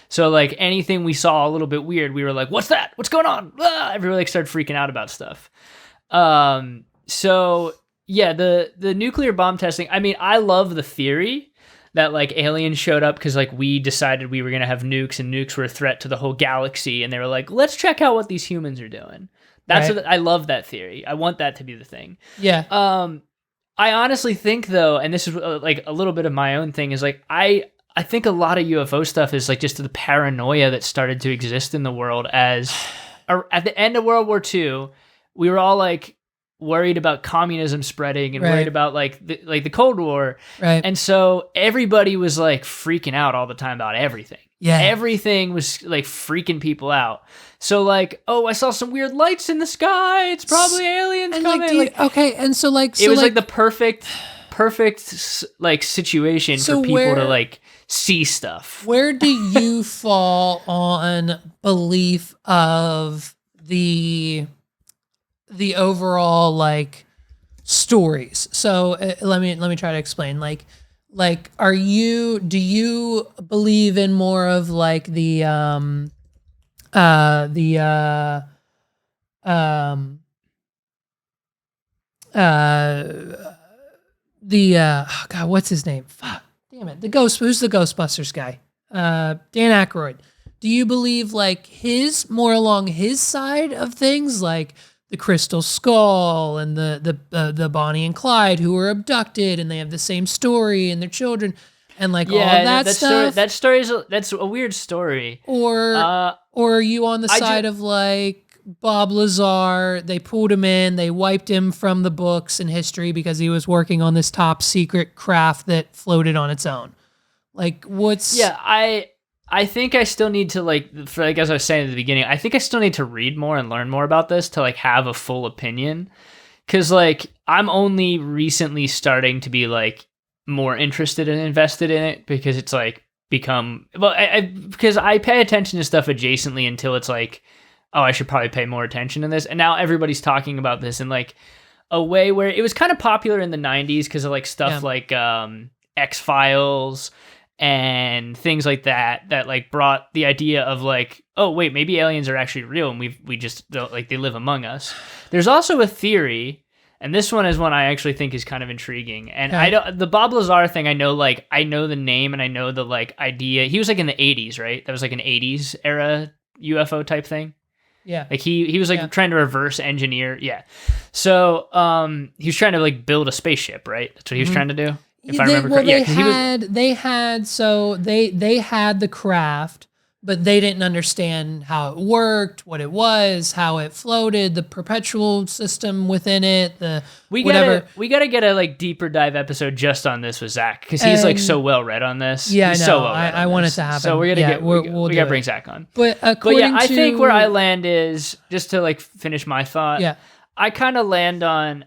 A: So like anything we saw a little bit weird, we were like, what's that? What's going on? Ah! Everybody like started freaking out about stuff. So yeah, the nuclear bomb testing, I mean, I love the theory that like aliens showed up because like we decided we were going to have nukes and nukes were a threat to the whole galaxy. And they were like, let's check out what these humans are doing. That's I love that theory. I want that to be the thing.
B: Yeah.
A: I honestly think though, and this is like a little bit of my own thing, is like I think a lot of UFO stuff is like just the paranoia that started to exist in the world as at the end of World War II, we were all like worried about communism spreading and worried about like the Cold War.
B: Right.
A: And so everybody was like freaking out all the time about everything.
B: Yeah.
A: Everything was like freaking people out. So like, oh, I saw some weird lights in the sky. It's probably aliens
B: and
A: coming.
B: Okay, and so like
A: it was like the perfect like situation for people to like see stuff.
B: Where do you fall on belief of the overall like stories? So let me try to explain. Like do you believe in more of like the oh God, what's his name? Fuck, damn it. Who's the Ghostbusters guy? Dan Aykroyd. Do you believe like more along his side of things, like the Crystal Skull and the Bonnie and Clyde who were abducted and they have the same story and their children and like all of that stuff?
A: That's a weird story.
B: Or are you on the side of like Bob Lazar? They pulled him in, they wiped him from the books and history because he was working on this top secret craft that floated on its own. Like what's...
A: Yeah, I think I still need to like as I was saying at the beginning, I think I still need to read more and learn more about this to like have a full opinion. Cause like I'm only recently starting to be like more interested and invested in it because it's like become, well, because I pay attention to stuff adjacently until it's like, oh, I should probably pay more attention to this. And now everybody's talking about this in like a way where it was kind of popular in the 90s because of like stuff like X-Files and things like that like brought the idea of like, oh wait, maybe aliens are actually real and we just like they live among us. There's also a theory, and this one is one I actually think is kind of intriguing. And I don't, the Bob Lazar thing, I know the name and I know the like idea. He was like in the 80s, right? That was like an 80s era UFO type thing.
B: Yeah.
A: Like he was like trying to reverse engineer. Yeah. So he was trying to like build a spaceship, right? That's what he was trying to do. If I remember correctly.
B: They had the craft, but they didn't understand how it worked, what it was, how it floated, the perpetual system within it,
A: we gotta get a like deeper dive episode just on this with Zach because he's like so well read on this.
B: Yeah,
A: he's
B: so well I want it to happen.
A: So we're gonna we gotta bring Zach on.
B: But
A: I think where I land is just to like finish my thought.
B: Yeah,
A: I kind of land on.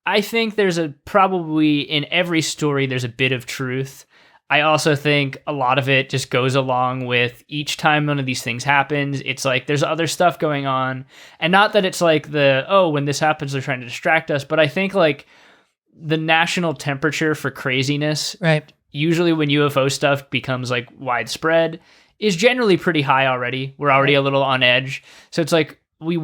A: I think there's probably in every story there's a bit of truth. I also think a lot of it just goes along with each time one of these things happens, it's like there's other stuff going on. And not that it's like when this happens, they're trying to distract us, but I think like the national temperature for craziness,
B: right?
A: Usually when UFO stuff becomes like widespread, is generally pretty high already. We're already a little on edge. So it's like, we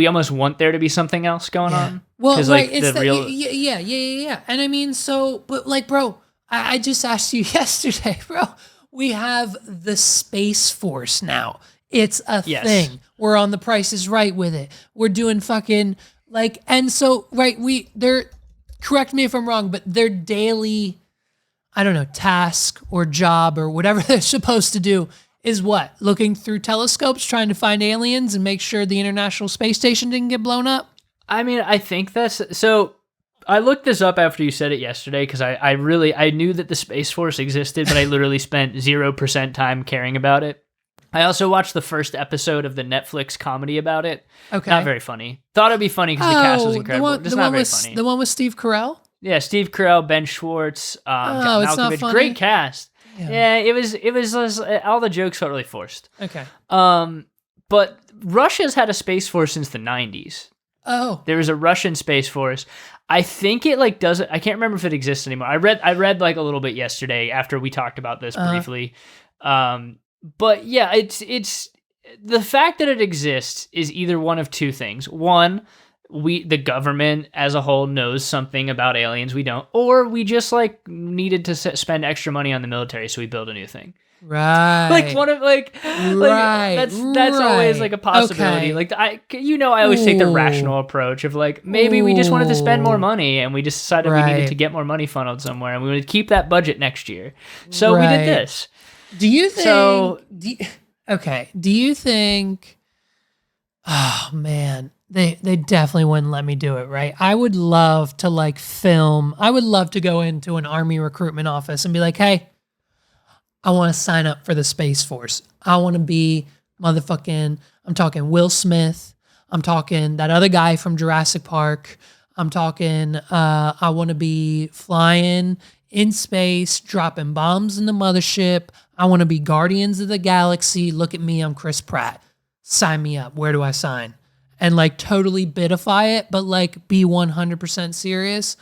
A: almost want there to be something else going on.
B: Well, right,
A: like
B: it's yeah. And I mean, so, but like, bro, I just asked you yesterday, bro, we have the Space Force now. It's a thing. We're on The Price is Right with it. We're doing fucking like, and so, right, correct me if I'm wrong, but their daily, I don't know, task or job or whatever they're supposed to do is what? Looking through telescopes, trying to find aliens and make sure the International Space Station didn't get blown up?
A: I mean, I think that's... So, I looked this up after you said it yesterday because I knew that the Space Force existed, but I literally spent 0% time caring about it. I also watched the first episode of the Netflix comedy about it.
B: Okay.
A: Not very funny. Thought it'd be funny because the cast was incredible. Just not very funny.
B: The one with Steve Carell?
A: Yeah, Steve Carell, Ben Schwartz, John
B: it's not
A: Malkovich.
B: funny.
A: Great cast. Yeah, it was all the jokes felt really forced.
B: Okay.
A: But Russia's had a space force since the 90s.
B: Oh.
A: There was a Russian Space Force. I think it like doesn't. I can't remember if it exists anymore. I read like a little bit yesterday after we talked about this briefly. But yeah, it's the fact that it exists is either one of two things. One, the government as a whole knows something about aliens we don't, or we just like needed to spend extra money on the military, so we build a new thing.
B: Right.
A: Like one of that's always like a possibility.
B: Okay.
A: Like I always take the rational approach of like maybe we just wanted to spend more money and we just decided we needed to get more money funneled somewhere and we would keep that budget next year. So we did this.
B: Do you think do you think oh man, they definitely wouldn't let me do it, right? I would love to like film. I would love to go into an Army recruitment office and be like, "Hey, I want to sign up for the Space Force. I want to be I'm talking Will Smith. I'm talking that other guy from Jurassic Park. I'm talking, I want to be flying in space, dropping bombs in the mothership. I want to be Guardians of the Galaxy. Look at me, I'm Chris Pratt. Sign me up. Where do I sign?" And like totally bitify it, but like be 100% serious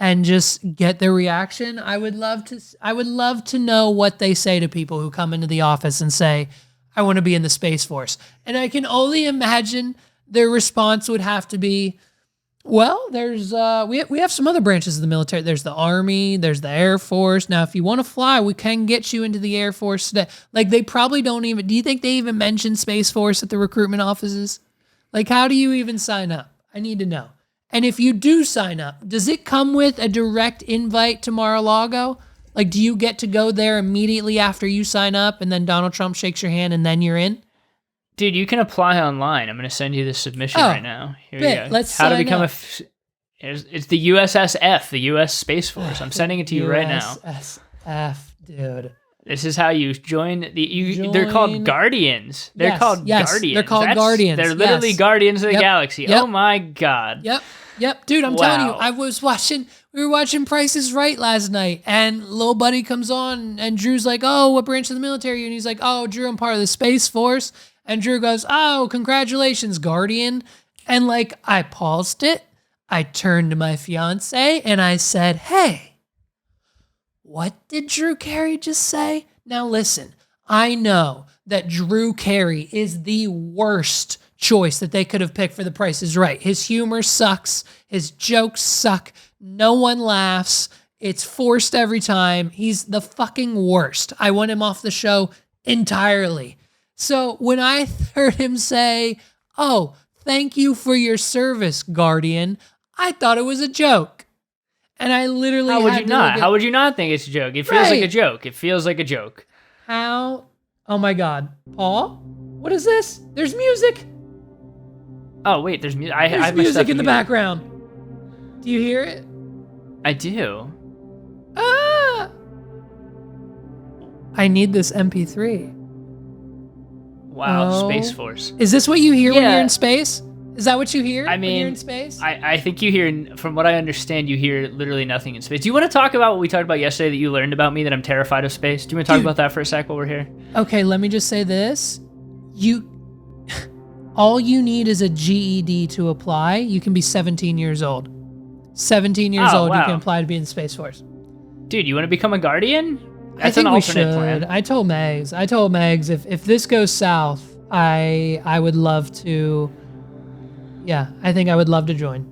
B: and just get their reaction. I would love to know what they say to people who come into the office and say, "I want to be in the Space Force." And I can only imagine their response would have to be, "Well, there's we have some other branches of the military. There's the Army, there's the Air Force. Now, if you want to fly, we can get you into the Air Force today." Like they probably don't even. Do you think they even mention Space Force at the recruitment offices? Like, how do you even sign up? I need to know. And if you do sign up, does it come with a direct invite to Mar-a-Lago? Like, do you get to go there immediately after you sign up and then Donald Trump shakes your hand and then you're in?
A: Dude, you can apply online. I'm going to send you this submission right now. Here you go.
B: Let's
A: How to
B: sign
A: become
B: up.
A: It's the USSF, the U.S. Space Force. I'm sending it to you right now.
B: USSF, dude.
A: This is how you join they're called Guardians. They're called Guardians.
B: They're called Guardians.
A: They're literally Guardians of the Galaxy.
B: Yep.
A: Oh my God.
B: Yep. Dude, I'm telling you, we were watching Price is Right last night, and Lil Buddy comes on, and Drew's like, "Oh, what branch of the military?" And he's like, "Oh, Drew, I'm part of the Space Force." And Drew goes, "Oh, congratulations, Guardian." And like, I paused it. I turned to my fiance, and I said, "Hey, what did Drew Carey just say?" Now listen, I know that Drew Carey is the worst choice that they could have picked for The Price is Right. His humor sucks. His jokes suck. No one laughs. It's forced every time. He's the fucking worst. I want him off the show entirely. So when I heard him say, "Oh, thank you for your service, Guardian," I thought it was a joke. And I literally
A: How would you not? How would you not think it's a joke? It feels like a joke. It feels like a joke.
B: How? Oh my God. Paul? What is this? There's music.
A: Oh, wait, there's music.
B: There's music in the background. Do you hear it?
A: I do.
B: Ah! I need this MP3.
A: Wow, Space Force.
B: Is this what you hear when you're in space? Is that what you hear when you're in space?
A: I think you hear, from what I understand, you hear literally nothing in space. Do you want to talk about what we talked about yesterday that you learned about me, that I'm terrified of space? Do you want to talk about that for a sec while we're here?
B: Okay, let me just say this. All you need is a GED to apply. You can be 17 years old. 17 years old, you can apply to be in the Space Force.
A: Dude, you want to become a Guardian? That's
B: an
A: alternate plan.
B: I told Megs if this goes south, I would love to. Yeah, I think I would love to join.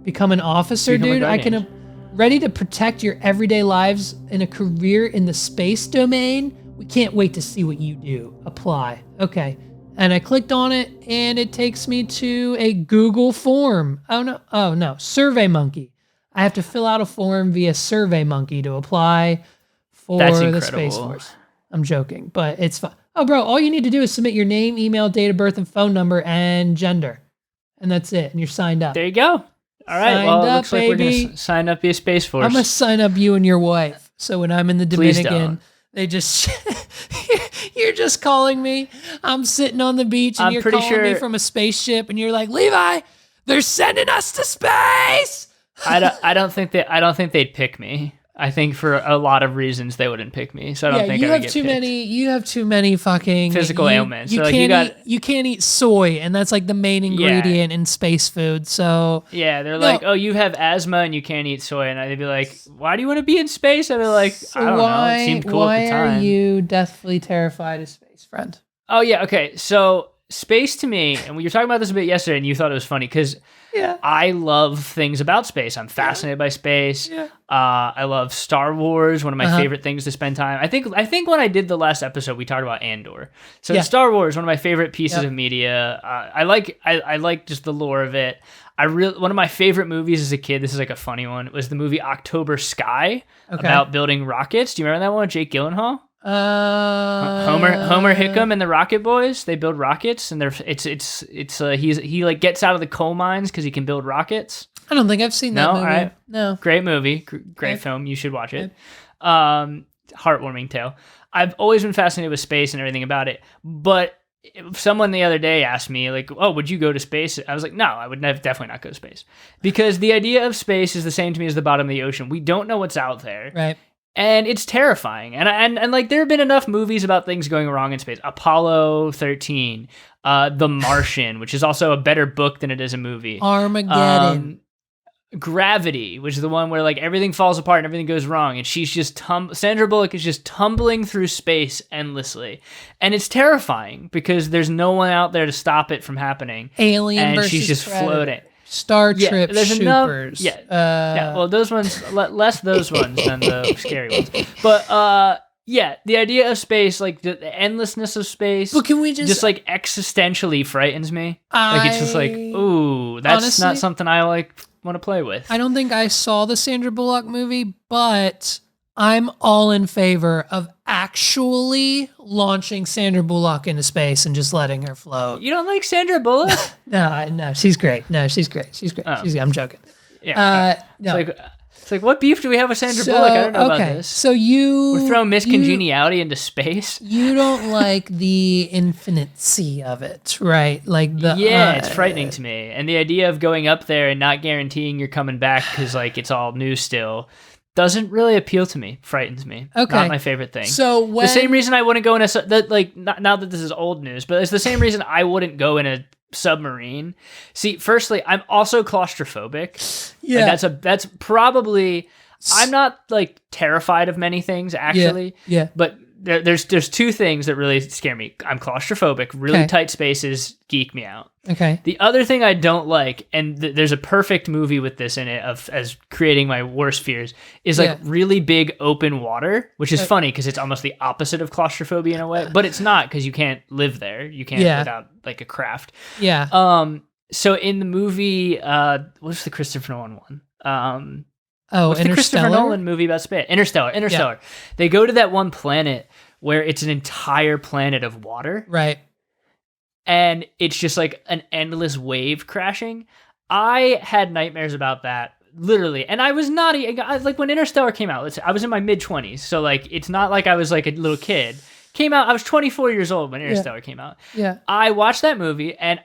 B: Become an officer, dude. I can ready to protect your everyday lives in a career in the space domain. We can't wait to see what you do. Apply. Okay. And I clicked on it, and it takes me to a Google form. Oh no, SurveyMonkey. I have to fill out a form via SurveyMonkey to apply for the Space Force. I'm joking, but it's fun. Oh, bro, all you need to do is submit your name, email, date of birth, and phone number, and gender. And that's it, and you're signed up.
A: There you go. All right, well, it looks like we're going to sign up via Space Force.
B: I'm going to sign up you and your wife, so when I'm in the Dominican, they just... You're just calling me. I'm sitting on the beach, and you're calling me from a spaceship, and you're like, "Levi, they're sending us to space."
A: I don't think they'd pick me. I think for a lot of reasons they wouldn't pick me. So I don't think I would get picked.
B: You have too many fucking
A: physical ailments.
B: You
A: So,
B: you can't eat soy, and that's like the main ingredient in space food. So
A: yeah, they're like, oh, you have asthma and you can't eat soy, and they'd be like, why do you want to be in space? I'd be like, I don't know. It seemed cool at the time.
B: Why are you deathly terrified of space, friend?
A: Oh yeah, okay. So space to me, and we were talking about this a bit yesterday, and you thought it was funny because I love things about space. I'm fascinated by space. Yeah. I love Star Wars. One of my favorite things to spend time. I think when I did the last episode, we talked about Andor. So Star Wars, one of my favorite pieces of media. I like just the lore of it. One of my favorite movies as a kid. This is like a funny one. Was the movie October Sky about building rockets. Do you remember that one with Jake Gyllenhaal? Homer Hickam and the Rocket Boys. They build rockets, and he like gets out of the coal mines because he can build rockets.
B: I don't think I've seen that movie.
A: All right.
B: No.
A: Great movie, great film. You should watch it. Heartwarming tale. I've always been fascinated with space and everything about it, but someone the other day asked me like, "Oh, would you go to space?" I was like, "No, I would definitely not go to space," because the idea of space is the same to me as the bottom of the ocean. We don't know what's out there.
B: Right.
A: And it's terrifying. And like there have been enough movies about things going wrong in space. Apollo 13, The Martian, which is also a better book than it is a movie.
B: Armageddon.
A: Gravity, which is the one where like everything falls apart and everything goes wrong, and she's just Sandra Bullock is just tumbling through space endlessly, and it's terrifying because there's no one out there to stop it from happening.
B: Alien
A: and
B: versus
A: she's just
B: Predator.
A: floating.
B: Star Trek
A: there's
B: Troopers.
A: Well, those ones, less those ones than the scary ones. But the idea of space, like the endlessness of space,
B: but can we just
A: like existentially frightens me. Like it's just like, ooh, that's honestly, not something I like want to play with.
B: I don't think I saw the Sandra Bullock movie, but I'm all in favor of actually launching Sandra Bullock into space and just letting her float.
A: You don't like Sandra Bullock?
B: No, she's great. She's great. Oh. I'm joking.
A: Yeah. No. It's like, what beef do we have with Sandra Bullock? I don't know about this.
B: So
A: we're throwing Miss Congeniality into space.
B: You don't like the infinicy of it, right? Like
A: it's frightening to me, and the idea of going up there and not guaranteeing you're coming back because like it's all new still. Doesn't really appeal to me. Frightens me. Okay. Not my favorite thing.
B: So
A: the same reason I wouldn't go in now that this is old news, but it's the same reason I wouldn't go in a submarine. See, firstly, I'm also claustrophobic. Yeah. Like, that's probably, I'm not like terrified of many things actually.
B: Yeah.
A: But there's two things that really scare me. I'm claustrophobic. Really tight spaces geek me out.
B: Okay.
A: The other thing I don't like, and there's a perfect movie with this in it as creating my worst fears, is like really big open water, which is funny because it's almost the opposite of claustrophobia in a way, but it's not because you can't live there. You can't without like a craft.
B: Yeah.
A: So in the movie, what's the Christopher Nolan one? What's the Christopher Nolan movie about space? Interstellar. Yeah. They go to that one planet where it's an entire planet of water.
B: Right.
A: And it's just like an endless wave crashing. I had nightmares about that, literally. And I was not, like when Interstellar came out, I was in my mid-20s. So like, it's not like I was like a little kid. Came out, I was 24 years old when Interstellar came out.
B: Yeah.
A: I watched that movie, and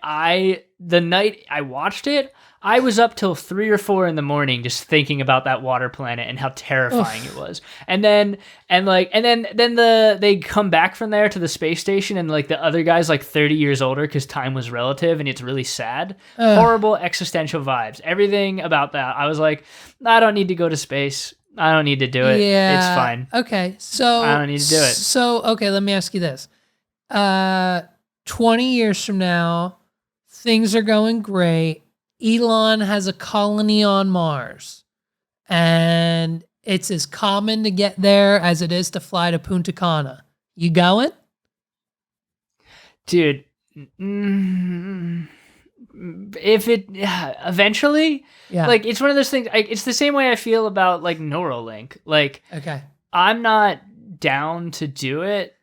A: the night I watched it, I was up till 3 or 4 in the morning just thinking about that water planet and how terrifying it was. And then they come back from there to the space station, and like the other guy's like 30 years older because time was relative, and it's really sad. Horrible existential vibes. Everything about that. I was like, I don't need to go to space. I don't need to do it. Yeah. It's fine.
B: Okay. So
A: I don't need to do it.
B: So, okay, let me ask you this. 20 years from now, things are going great. Elon has a colony on Mars, and it's as common to get there as it is to fly to Punta Cana. You going?
A: Dude, if it eventually, like it's one of those things. It's the same way I feel about like Neuralink. Like,
B: okay,
A: I'm not down to do it,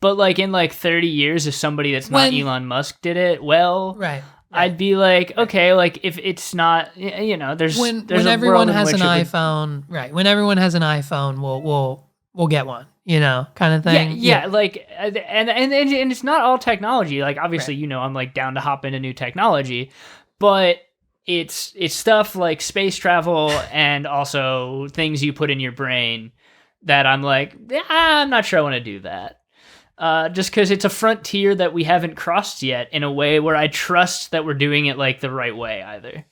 A: but like in like 30 years, if somebody that's not Elon Musk did it,
B: right.
A: I'd be like, okay, like if it's not, there's
B: when everyone has an iPhone, right? When everyone has an iPhone, we'll get one, kind of thing.
A: Yeah. Like, and it's not all technology. Like, obviously, I'm like down to hop into new technology, but it's stuff like space travel and also things you put in your brain that I'm like, I'm not sure I want to do that. Just because it's a frontier that we haven't crossed yet in a way where I trust that we're doing it like the right way either.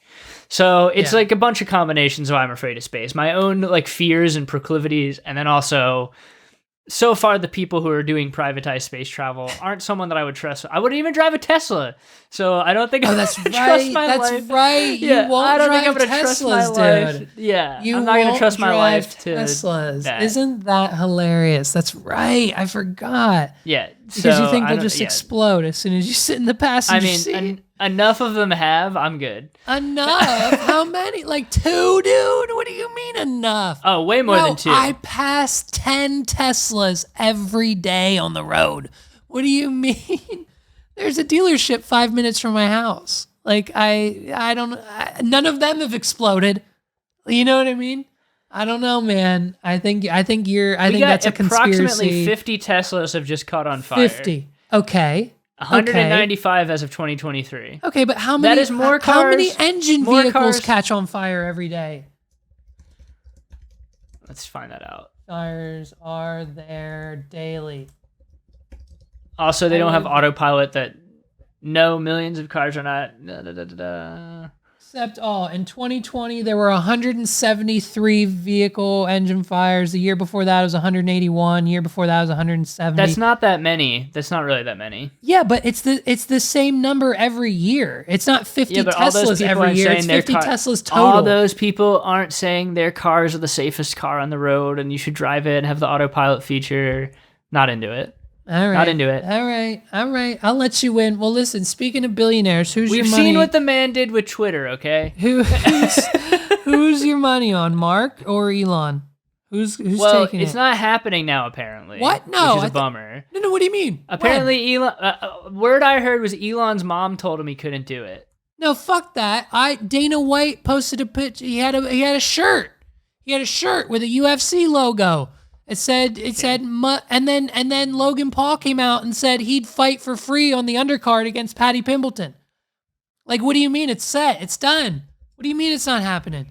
A: So it's like a bunch of combinations of why I'm afraid of space. My own like fears and proclivities, and then also so far the people who are doing privatized space travel aren't someone that I would trust. I wouldn't even drive a Tesla. So I don't think
B: that's right. That's right.
A: Yeah,
B: you won't
A: I don't
B: drive
A: think I'm gonna
B: Teslas,
A: trust my life.
B: dude.
A: Yeah,
B: I'm
A: not going to trust my life to
B: Teslas.
A: that.
B: Isn't that hilarious? That's right. I forgot.
A: Yeah.
B: Because you think they'll just explode as soon as you sit in the passenger seat.
A: Enough of them have. I'm good.
B: Enough? How many? Like 2, dude? What do you mean enough?
A: Oh, way more than 2.
B: I pass 10 Teslas every day on the road. What do you mean? There's a dealership 5 minutes from my house. Like I don't. None of them have exploded. You know what I mean? I don't know, man. I think that's a conspiracy.
A: Approximately 50 Teslas have just caught on fire.
B: 50. Okay.
A: 195 as of 2023.
B: Okay, but how many?
A: That is more cars.
B: How many engine vehicles catch on fire every day?
A: Let's find that out.
B: Fires are there daily.
A: Also, they don't have autopilot. That millions of cars are not.
B: Except in 2020 there were 173 vehicle engine fires. The year before that was 181. Year before that was 170.
A: That's not that many. That's not really that many.
B: Yeah, but it's the same number every year. It's not 50 Teslas every year. It's 50 Teslas total.
A: All those people aren't saying their cars are the safest car on the road and you should drive it and have the autopilot feature. Not into it.
B: All right.
A: Not into it.
B: All right. I'll let you win. Well, listen, speaking of billionaires,
A: We've seen what the man did with Twitter, okay?
B: Who's your money on, Mark or Elon? Who's taking it?
A: It's not happening now, apparently.
B: What? No.
A: Which is a bummer.
B: No, what do you mean?
A: Apparently, Elon. Word I heard was Elon's mom told him he couldn't do it.
B: No, fuck that. Dana White posted a picture. He had a shirt. He had a shirt with a UFC logo. It said, and then Logan Paul came out and said he'd fight for free on the undercard against Paddy Pimbleton. Like, what do you mean? It's set. It's done. What do you mean it's not happening?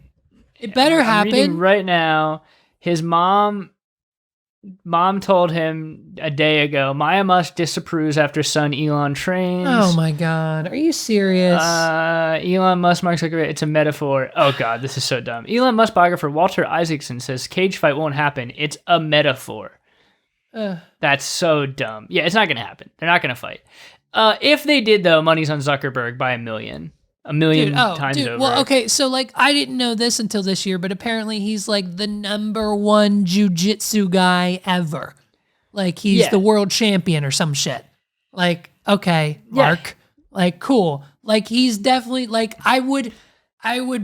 B: It better happen.
A: Reading right now, his mom told him a day ago, Maya Musk disapproves after son Elon trains.
B: Oh my God. Are you serious?
A: Elon Musk, Mark Zuckerberg, it's a metaphor. Oh God, this is so dumb. Elon Musk biographer Walter Isaacson says cage fight won't happen. It's a metaphor. That's so dumb. Yeah, it's not going to happen. They're not going to fight. If they did though, money's on Zuckerberg by a million times over.
B: Well, okay, so like I didn't know this until this year, but apparently he's like the #1 jiu-jitsu guy ever. Like he's the world champion or some shit. Like, okay, Mark. Like, cool. Like he's definitely like I would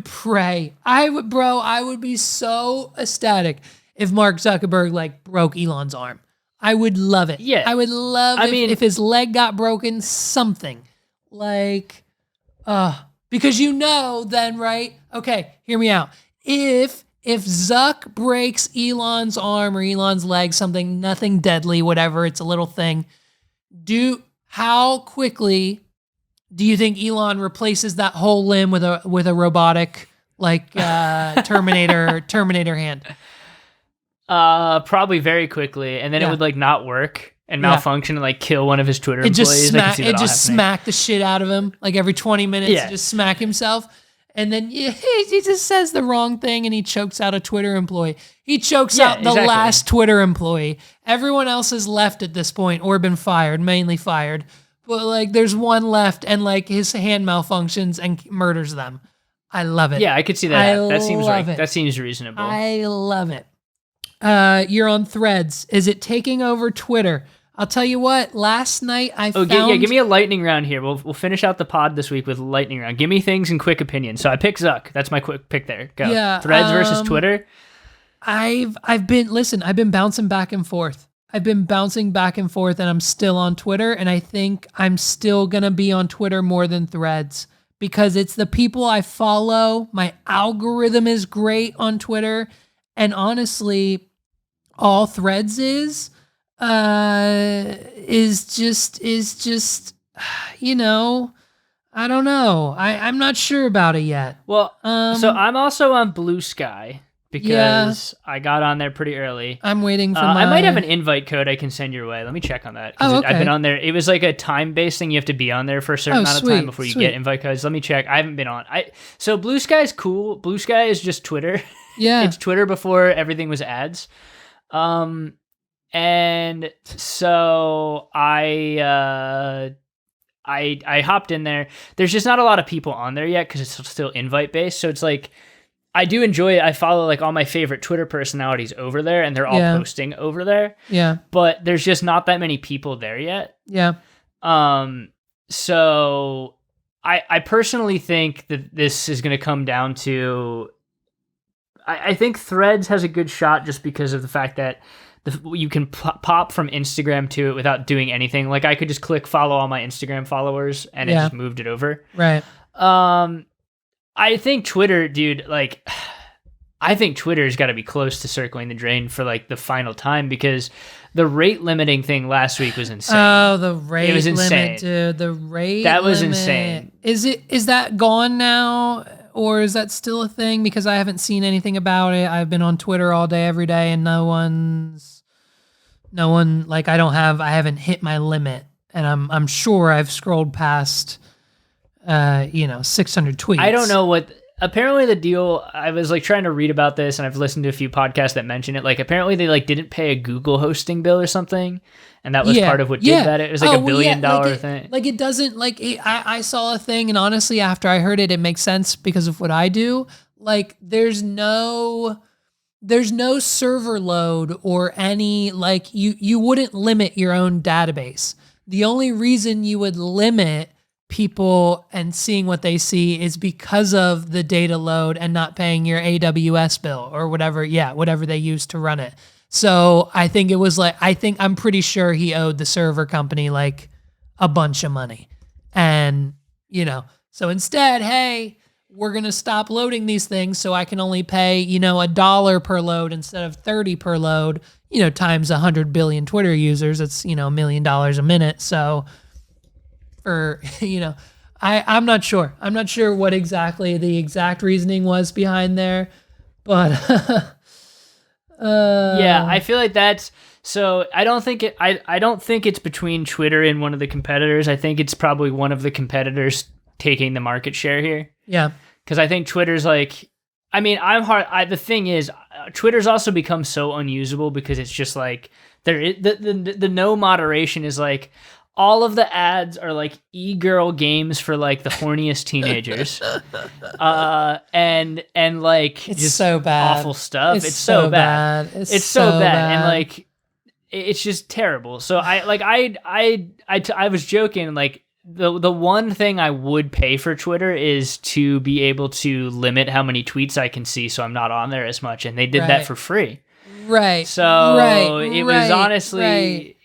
B: pray. I would be so ecstatic if Mark Zuckerberg like broke Elon's arm. I would love it.
A: Yeah.
B: I would love if his leg got broken, something. Like because then, right? Okay, hear me out. If Zuck breaks Elon's arm or Elon's leg, something, nothing deadly, whatever, it's a little thing. How quickly do you think Elon replaces that whole limb with a robotic like Terminator hand?
A: Probably very quickly, and then it would like not work and malfunction and like kill one of his Twitter employees.
B: It just smack the shit out of him like every 20 minutes. Just smack himself, and then he just says the wrong thing and he chokes out a Twitter employee. He chokes out the last Twitter employee. Everyone else has left at this point or been fired, mainly fired. But like there's one left and like his hand malfunctions and murders them. I love it.
A: Yeah, I could see that. That seems right. That seems reasonable.
B: I love it. You're on Threads. Is it taking over Twitter? I'll tell you what. Last night I found...
A: give me a lightning round here. We'll finish out the pod this week with lightning round. Give me things in quick opinion. So I pick Zuck. That's my quick pick there. Go.
B: Yeah,
A: Threads versus Twitter.
B: I've been bouncing back and forth. And I'm still on Twitter, and I think I'm still gonna be on Twitter more than Threads because it's the people I follow. My algorithm is great on Twitter, and honestly, all Threads is just I don't know. I'm not sure about it yet.
A: Well, so I'm also on Blue Sky because I got on there pretty early.
B: I'm waiting for
A: I might have an invite code I can send your way. Let me check on that.
B: Oh, okay.
A: I've been on there. It was like a time-based thing. You have to be on there for a certain amount of time before you get invite codes. Let me check. I haven't been on. So Blue Sky is cool. Blue Sky is just Twitter.
B: Yeah.
A: It's Twitter before everything was ads. And so I hopped in there. There's just not a lot of people on there yet because it's still invite based. So it's like, I do enjoy it. I follow like all my favorite Twitter personalities over there, and they're all posting over there.
B: Yeah.
A: But there's just not that many people there yet.
B: Yeah.
A: So I personally think that this is going to come down to, I think Threads has a good shot just because of the fact that you can pop from Instagram to it without doing anything. Like I could just click follow all my Instagram followers and it just moved it over.
B: Right.
A: I think Twitter, dude, like I think Twitter's got to be close to circling the drain for like the final time because the rate limiting thing last week was insane.
B: Oh, the rate
A: it was insane.
B: limit, dude. The rate
A: that was
B: limit.
A: Insane.
B: Is that gone now? Or is that still a thing? Because I haven't seen anything about it. I've been on Twitter all day, every day, and no one, like I haven't hit my limit. And I'm sure I've scrolled past, 600 tweets.
A: I don't know apparently the deal, I was like trying to read about this and I've listened to a few podcasts that mention it. Like apparently they like didn't pay a Google hosting bill or something. And that was part of what did that. It was like $1 billion thing.
B: Like it doesn't like I saw a thing, and honestly, after I heard it, it makes sense because of what I do. Like there's no server load or any like you wouldn't limit your own database. The only reason you would limit people and seeing what they see is because of the data load and not paying your AWS bill or whatever they use to run it. So I think it was like, I'm pretty sure he owed the server company like a bunch of money. And, so instead, hey, we're going to stop loading these things so I can only pay, $1 per load instead of 30 per load, times 100 billion Twitter users. It's, $1 million a minute. So for, I'm not sure. I'm not sure what exactly the exact reasoning was behind there, but
A: yeah, I feel like that's so. I don't think it's between Twitter and one of the competitors. I think it's probably one of the competitors taking the market share here.
B: Yeah,
A: because I think Twitter's like, I mean, the thing is, Twitter's also become so unusable because it's just like the no moderation is like. All of the ads are like e-girl games for like the horniest teenagers, and like
B: it's
A: just
B: so bad,
A: awful stuff. It's so bad. It's so bad, and like it's just terrible. So I was joking. Like the one thing I would pay for Twitter is to be able to limit how many tweets I can see, so I'm not on there as much. And they did that for free.
B: Right.
A: So it was honestly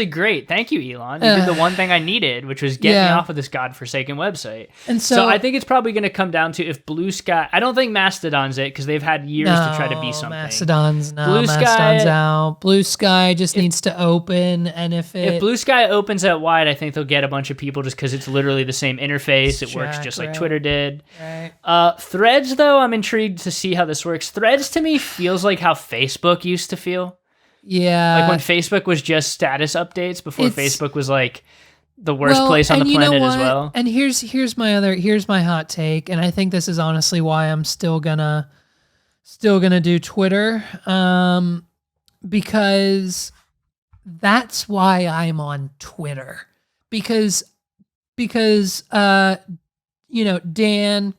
A: great. Thank you, Elon. You did the one thing I needed, which was get me off of this godforsaken website.
B: And
A: so I think it's probably going to come down to if Blue Sky. I don't think Mastodon's it because they've had years to try to be something.
B: Mastodon's out. Blue Sky just needs to open, and if
A: Blue Sky opens out wide, I think they'll get a bunch of people just because it's literally the same interface. It works just like Twitter did.
B: Right.
A: Threads, though, I'm intrigued to see how this works. Threads to me feels like how Facebook used to feel.
B: Yeah.
A: Like when Facebook was just status updates before Facebook was like the worst place on the planet as well.
B: And here's my hot take, and I think this is honestly why I'm still gonna do Twitter. Because that's why I'm on Twitter. Because Dan,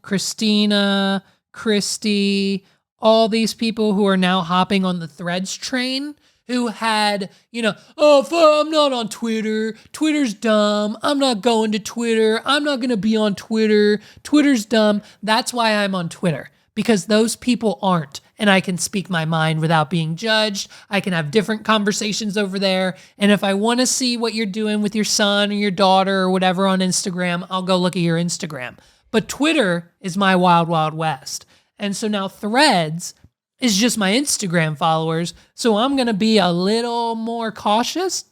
B: Christina, Christy, all these people who are now hopping on the Threads train who had, I'm not on Twitter. Twitter's dumb. I'm not going to Twitter. I'm not going to be on Twitter. Twitter's dumb. That's why I'm on Twitter, because those people aren't. And I can speak my mind without being judged. I can have different conversations over there. And if I want to see what you're doing with your son or your daughter or whatever on Instagram, I'll go look at your Instagram. But Twitter is my wild, wild west. And so now Threads is just my Instagram followers. So I'm going to be a little more cautious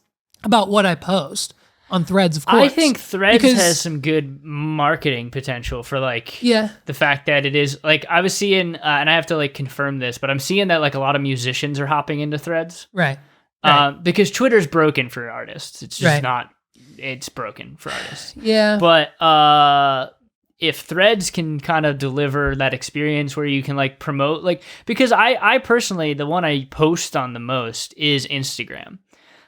B: about what I post. on Threads, of course.
A: I think Threads has some good marketing potential for like the fact that it is like I was seeing, and I have to like confirm this, but I'm seeing that like a lot of musicians are hopping into Threads,
B: right?
A: Because Twitter's broken for artists. It's just not. It's broken for artists.
B: Yeah,
A: but if Threads can kind of deliver that experience where you can like promote, like because I personally the one I post on the most is Instagram.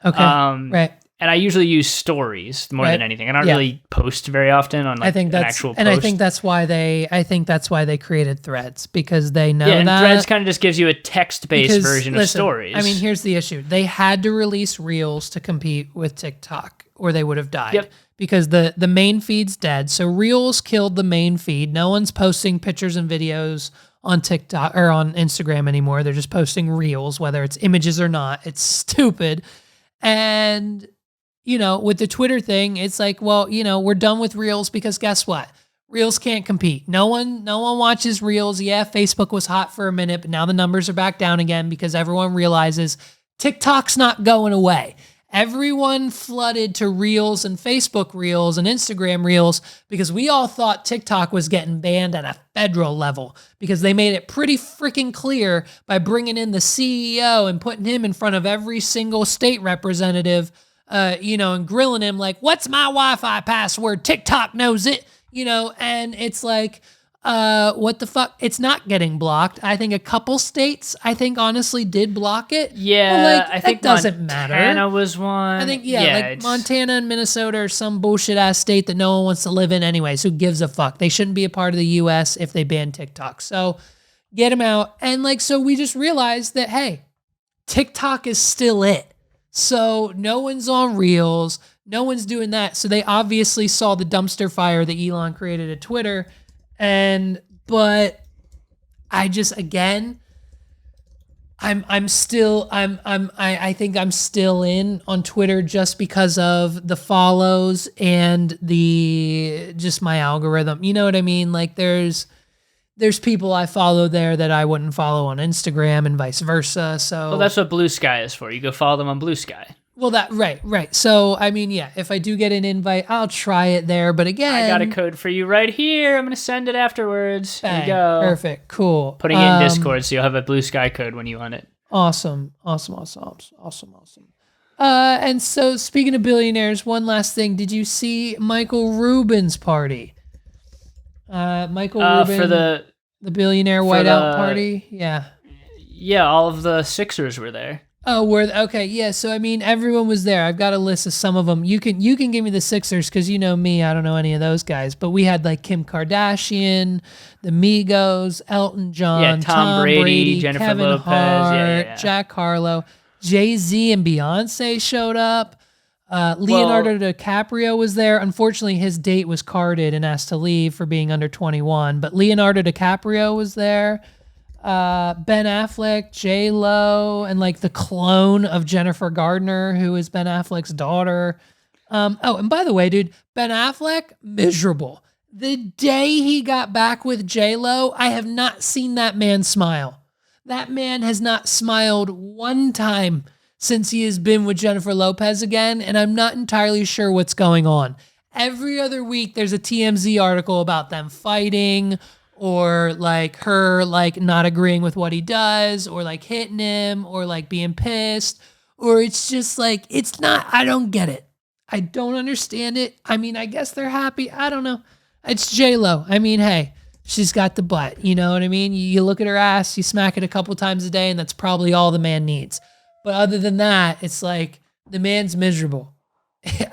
B: Okay, right.
A: And I usually use stories more than anything. I don't really post very often on like an actual post.
B: And I think that's why they created Threads, because they know that.
A: And Threads kind of just gives you a text-based version of stories.
B: I mean, here's the issue. They had to release Reels to compete with TikTok or they would have died.
A: Yep.
B: Because the main feed's dead. So Reels killed the main feed. No one's posting pictures and videos on TikTok or on Instagram anymore. They're just posting Reels, whether it's images or not. It's stupid. And with the Twitter thing, it's like, well, we're done with Reels because guess what? Reels can't compete. No one watches Reels. Yeah, Facebook was hot for a minute, but now the numbers are back down again because everyone realizes TikTok's not going away. Everyone flooded to Reels and Facebook Reels and Instagram Reels because we all thought TikTok was getting banned at a federal level because they made it pretty freaking clear by bringing in the CEO and putting him in front of every single state representative, and grilling him like, what's my Wi-Fi password? TikTok knows it, and it's like, what the fuck? It's not getting blocked. I think a couple states, honestly did block it.
A: Yeah, I think
B: that doesn't matter.
A: Montana was one.
B: I think, Montana and Minnesota are some bullshit ass state that no one wants to live in anyways. Who gives a fuck? They shouldn't be a part of the U.S. if they ban TikTok. So get them out. And so we just realized that, hey, TikTok is still it. So no one's on Reels. No one's doing that. So they obviously saw the dumpster fire that Elon created at Twitter. But I just, again, I think I'm still in on Twitter just because of the follows and just my algorithm. You know what I mean? Like there's people I follow there that I wouldn't follow on Instagram and vice versa. So
A: well, that's what Blue Sky is for. You go follow them on Blue Sky.
B: Well, right. So, I mean, yeah, if I do get an invite, I'll try it there. But again,
A: I got a code for you right here. I'm going to send it afterwards.
B: Bang,
A: here you go.
B: Perfect. Cool.
A: Putting it in Discord so you'll have a Blue Sky code when you want it.
B: Awesome. And so speaking of billionaires, one last thing. Did you see Michael Rubin's party? Michael Rubin
A: for the
B: billionaire whiteout party? Yeah.
A: Yeah, all of the Sixers were there.
B: Oh, okay, yeah. So I mean, everyone was there. I've got a list of some of them. You can give me the Sixers because you know me. I don't know any of those guys. But we had like Kim Kardashian, the Migos, Elton John, Tom Brady,
A: Jennifer
B: Kevin
A: Lopez,
B: Hart, Jack Harlow, Jay-Z, and Beyonce showed up. Leonardo DiCaprio was there. Unfortunately, his date was carded and asked to leave for being under 21. But Leonardo DiCaprio was there. Ben Affleck, J-Lo, and like the clone of Jennifer Gardner, who is Ben Affleck's daughter. And by the way, dude, Ben Affleck, miserable. The day he got back with J-Lo, I have not seen that man smile. That man has not smiled one time since he has been with Jennifer Lopez again, and I'm not entirely sure what's going on. Every other week, there's a TMZ article about them fighting, or like her like not agreeing with what he does, or like hitting him, or like being pissed, or it's just like, it's not, I don't get it. I don't understand it. I mean, I guess they're happy. I don't know. It's J-Lo. I mean, hey, she's got the butt. You know what I mean? You look at her ass, you smack it a couple times a day, and that's probably all the man needs. But other than that, it's like the man's miserable.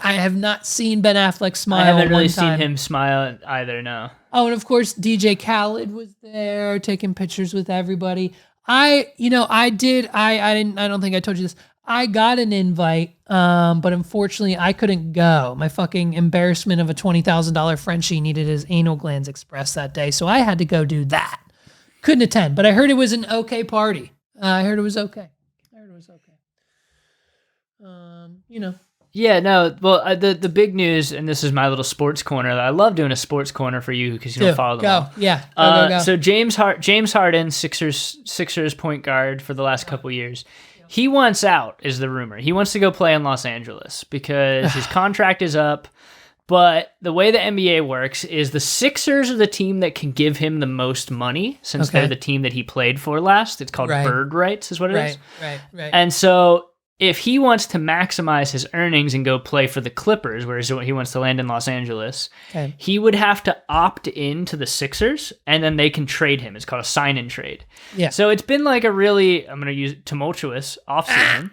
B: I have not seen Ben Affleck smile.
A: I haven't really seen him smile either, no.
B: Oh, and of course, DJ Khaled was there taking pictures with everybody. I don't think I told you this. I got an invite, but unfortunately I couldn't go. My fucking embarrassment of a $20,000 Frenchie needed his anal glands expressed that day, so I had to go do that. Couldn't attend, but I heard it was an okay party. I heard it was okay.
A: Yeah, no. Well, the big news, and this is my little sports corner. I love doing a sports corner for you because you don't follow them.
B: Go.
A: So James Harden, Sixers point guard for the last couple years. He wants out, is the rumor. He wants to go play in Los Angeles because his contract is up. But the way the NBA works is the Sixers are the team that can give him the most money since they're the team that he played for last. It's called bird rights is what it is.
B: Right.
A: And so if he wants to maximize his earnings and go play for the Clippers, whereas he wants to land in Los Angeles, he would have to opt in to the Sixers, and then they can trade him. It's called a sign-in trade. Yeah. So it's been like a really, I'm going to use tumultuous offseason.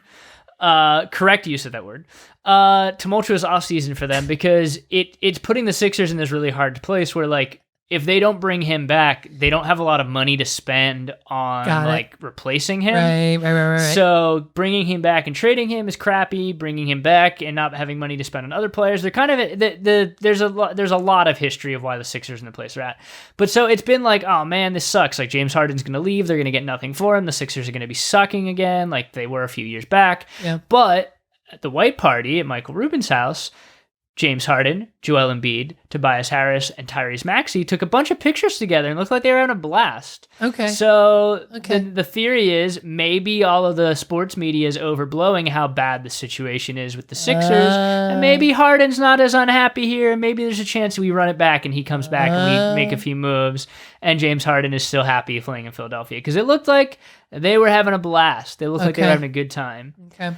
A: Correct use of that word. Tumultuous offseason for them because it's putting the Sixers in this really hard place where, like, if they don't bring him back, they don't have a lot of money to spend on replacing him.
B: Right.
A: So bringing him back and trading him is crappy. Bringing him back and not having money to spend on other players, they're kind of there's a lot of history of why the Sixers in the place they're at. But so it's been like, oh man, this sucks. Like James Harden's going to leave, they're going to get nothing for him. The Sixers are going to be sucking again, like they were a few years back. Yeah. But at the white party at Michael Rubin's house, James Harden, Joel Embiid, Tobias Harris, and Tyrese Maxey took a bunch of pictures together and looked like they were having a blast. Okay. So the theory is maybe all of the sports media is overblowing how bad the situation is with the Sixers, and maybe Harden's not as unhappy here, and maybe there's a chance we run it back and he comes back and we make a few moves, and James Harden is still happy playing in Philadelphia. Because it looked like they were having a blast. They looked like they were having a good time. Okay.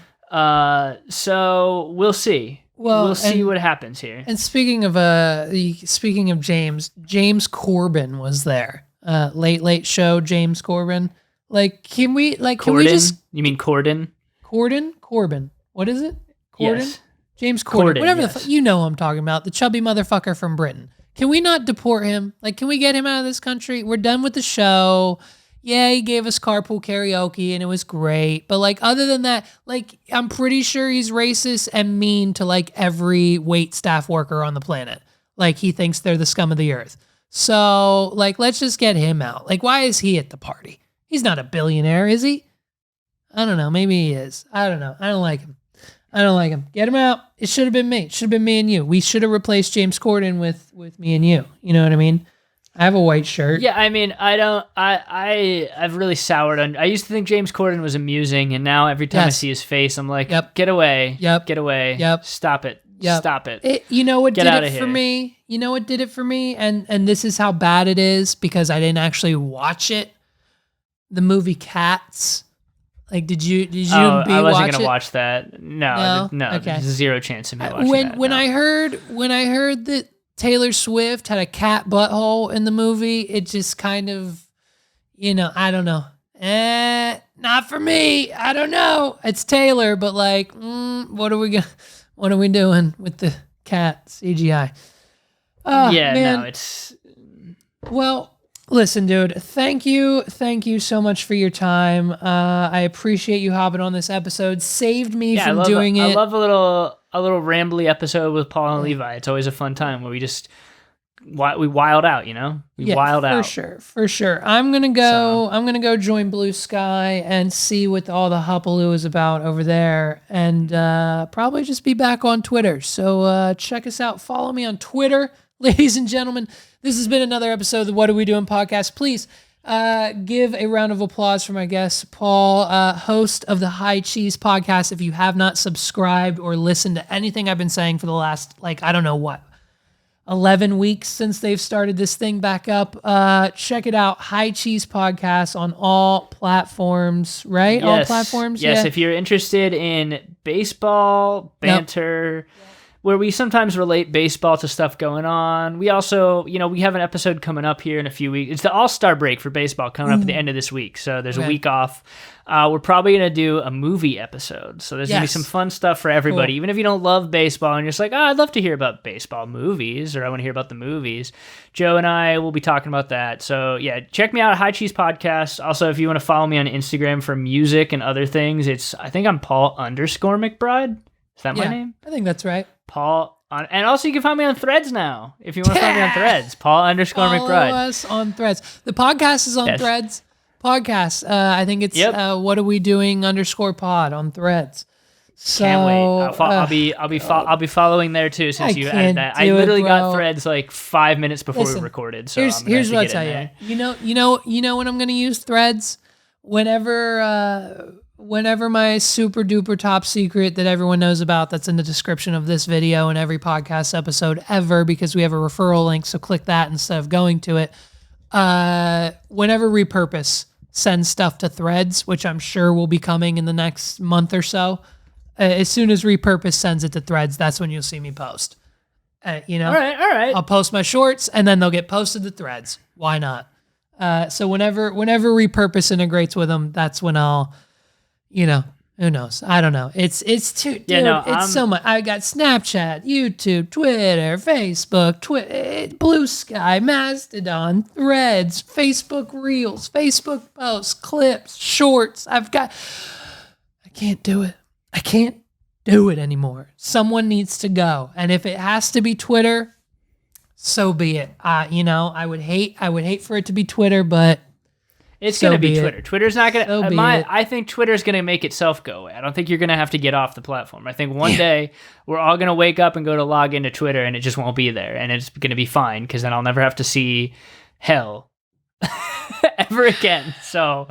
A: So we'll see. Well, we'll see what happens here.
B: And speaking of James Corden was there. Late show, James Corden. Like, can we just?
A: You mean Corden?
B: Corbin. What is it? Corden.
A: Yes.
B: James Corden. Whatever the fuck, you know who I'm talking about. The chubby motherfucker from Britain. Can we not deport him? Like, can we get him out of this country? We're done with the show. Yeah, he gave us carpool karaoke and it was great. But like, other than that, like, I'm pretty sure he's racist and mean to like every wait staff worker on the planet. Like, he thinks they're the scum of the earth. So like, let's just get him out. Like, why is he at the party? He's not a billionaire, is he? I don't know. Maybe he is. I don't know. I don't like him. Get him out. It should have been me. It should have been me and you. We should have replaced James Corden with me and you. You know what I mean? I have a white shirt.
A: Yeah, I mean, I've really soured on. I used to think James Corden was amusing, and now every time I see his face, I'm like, get away. Get away. Stop it. Stop it.
B: You know what did it for me? You know what did it for me? And this is how bad it is because I didn't actually watch it. The movie Cats. Like, did you
A: I wasn't gonna watch that. No. Okay. There's zero chance of me watching that.
B: When I heard that Taylor Swift had a cat butthole in the movie, it just kind of, I don't know. Not for me. I don't know. It's Taylor, but like, what are we doing with the cat CGI? Oh, yeah, man.
A: No, it's.
B: Well, listen, dude, thank you so much for your time. I appreciate you hopping on this episode. Saved me from doing it.
A: I love a little rambly episode with Paul and Levi. It's always a fun time where we wild out, We wild out.
B: For sure. I'm gonna go join Blue Sky and see what all the huppaloo is about over there, and probably just be back on Twitter. So check us out. Follow me on Twitter, ladies and gentlemen. This has been another episode of the What Are We Doing podcast. Please give a round of applause for my guest, Paul, host of the High Cheese podcast. If you have not subscribed or listened to anything I've been saying for the last, 11 weeks since they've started this thing back up, check it out. High Cheese podcast on all platforms, right?
A: Yes.
B: All platforms?
A: Yes, if you're interested in baseball, banter, where we sometimes relate baseball to stuff going on. We also, we have an episode coming up here in a few weeks. It's the All-Star break for baseball coming up at the end of this week. So there's a week off. We're probably going to do a movie episode. So there's going to be some fun stuff for everybody. Cool. Even if you don't love baseball and you're just like, I'd love to hear about baseball movies, or I want to hear about the movies. Joe and I will be talking about that. So yeah, check me out at High Cheese Podcast. Also, if you want to follow me on Instagram for music and other things, I think I'm Paul_McBride. Is that my name?
B: I think that's right.
A: Paul, and also you can find me on Threads now. If you want to find me on Threads, Paul_McBride.
B: Follow us on Threads. The podcast is on Threads. Podcast. I think it's What Are We Doing _pod on Threads. So,
A: can't wait. I'll be following there too since you added that. I literally got Threads like 5 minutes before we recorded. So here's what I'll tell you.
B: You know when I'm going to use Threads? Whenever whenever my super duper top secret that everyone knows about, that's in the description of this video and every podcast episode ever, because we have a referral link, so click that instead of going to it. Whenever Repurpose sends stuff to Threads, which I'm sure will be coming in the next month or so, as soon as Repurpose sends it to Threads, that's when you'll see me post. You know,
A: all right.
B: I'll post my shorts and then they'll get posted to Threads. Why not? So whenever Repurpose integrates with them, that's when I'll, you know, who knows? I don't know. It's too, dude, it's so much. I got Snapchat, YouTube, Twitter, Facebook, Blue Sky, Mastodon, Threads, Facebook Reels, Facebook posts, clips, shorts. I can't do it. I can't do it anymore. Someone needs to go. And if it has to be Twitter, so be it. You know, I would hate for it to be Twitter, but
A: it's going to be Twitter. Twitter's not going to, I think Twitter's going to make itself go away. I don't think you're going to have to get off the platform. I think one day we're all going to wake up and go to log into Twitter and it just won't be there. And it's going to be fine because then I'll never have to see hell ever again. So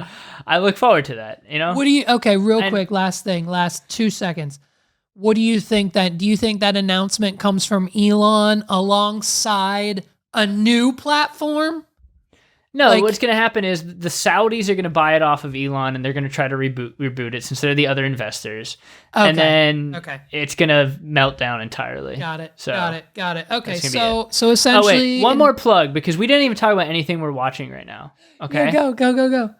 A: I look forward to that, you know?
B: Quick, last thing, last 2 seconds. What do you think do you think that announcement comes from Elon alongside a new platform?
A: No, what's going to happen is the Saudis are going to buy it off of Elon and they're going to try to reboot it since they're the other investors. Okay. And then it's going to melt down entirely.
B: Got it.
A: So
B: Got it. Okay, so essentially...
A: one more plug, because we didn't even talk about anything we're watching right now. Okay?
B: Yeah, go.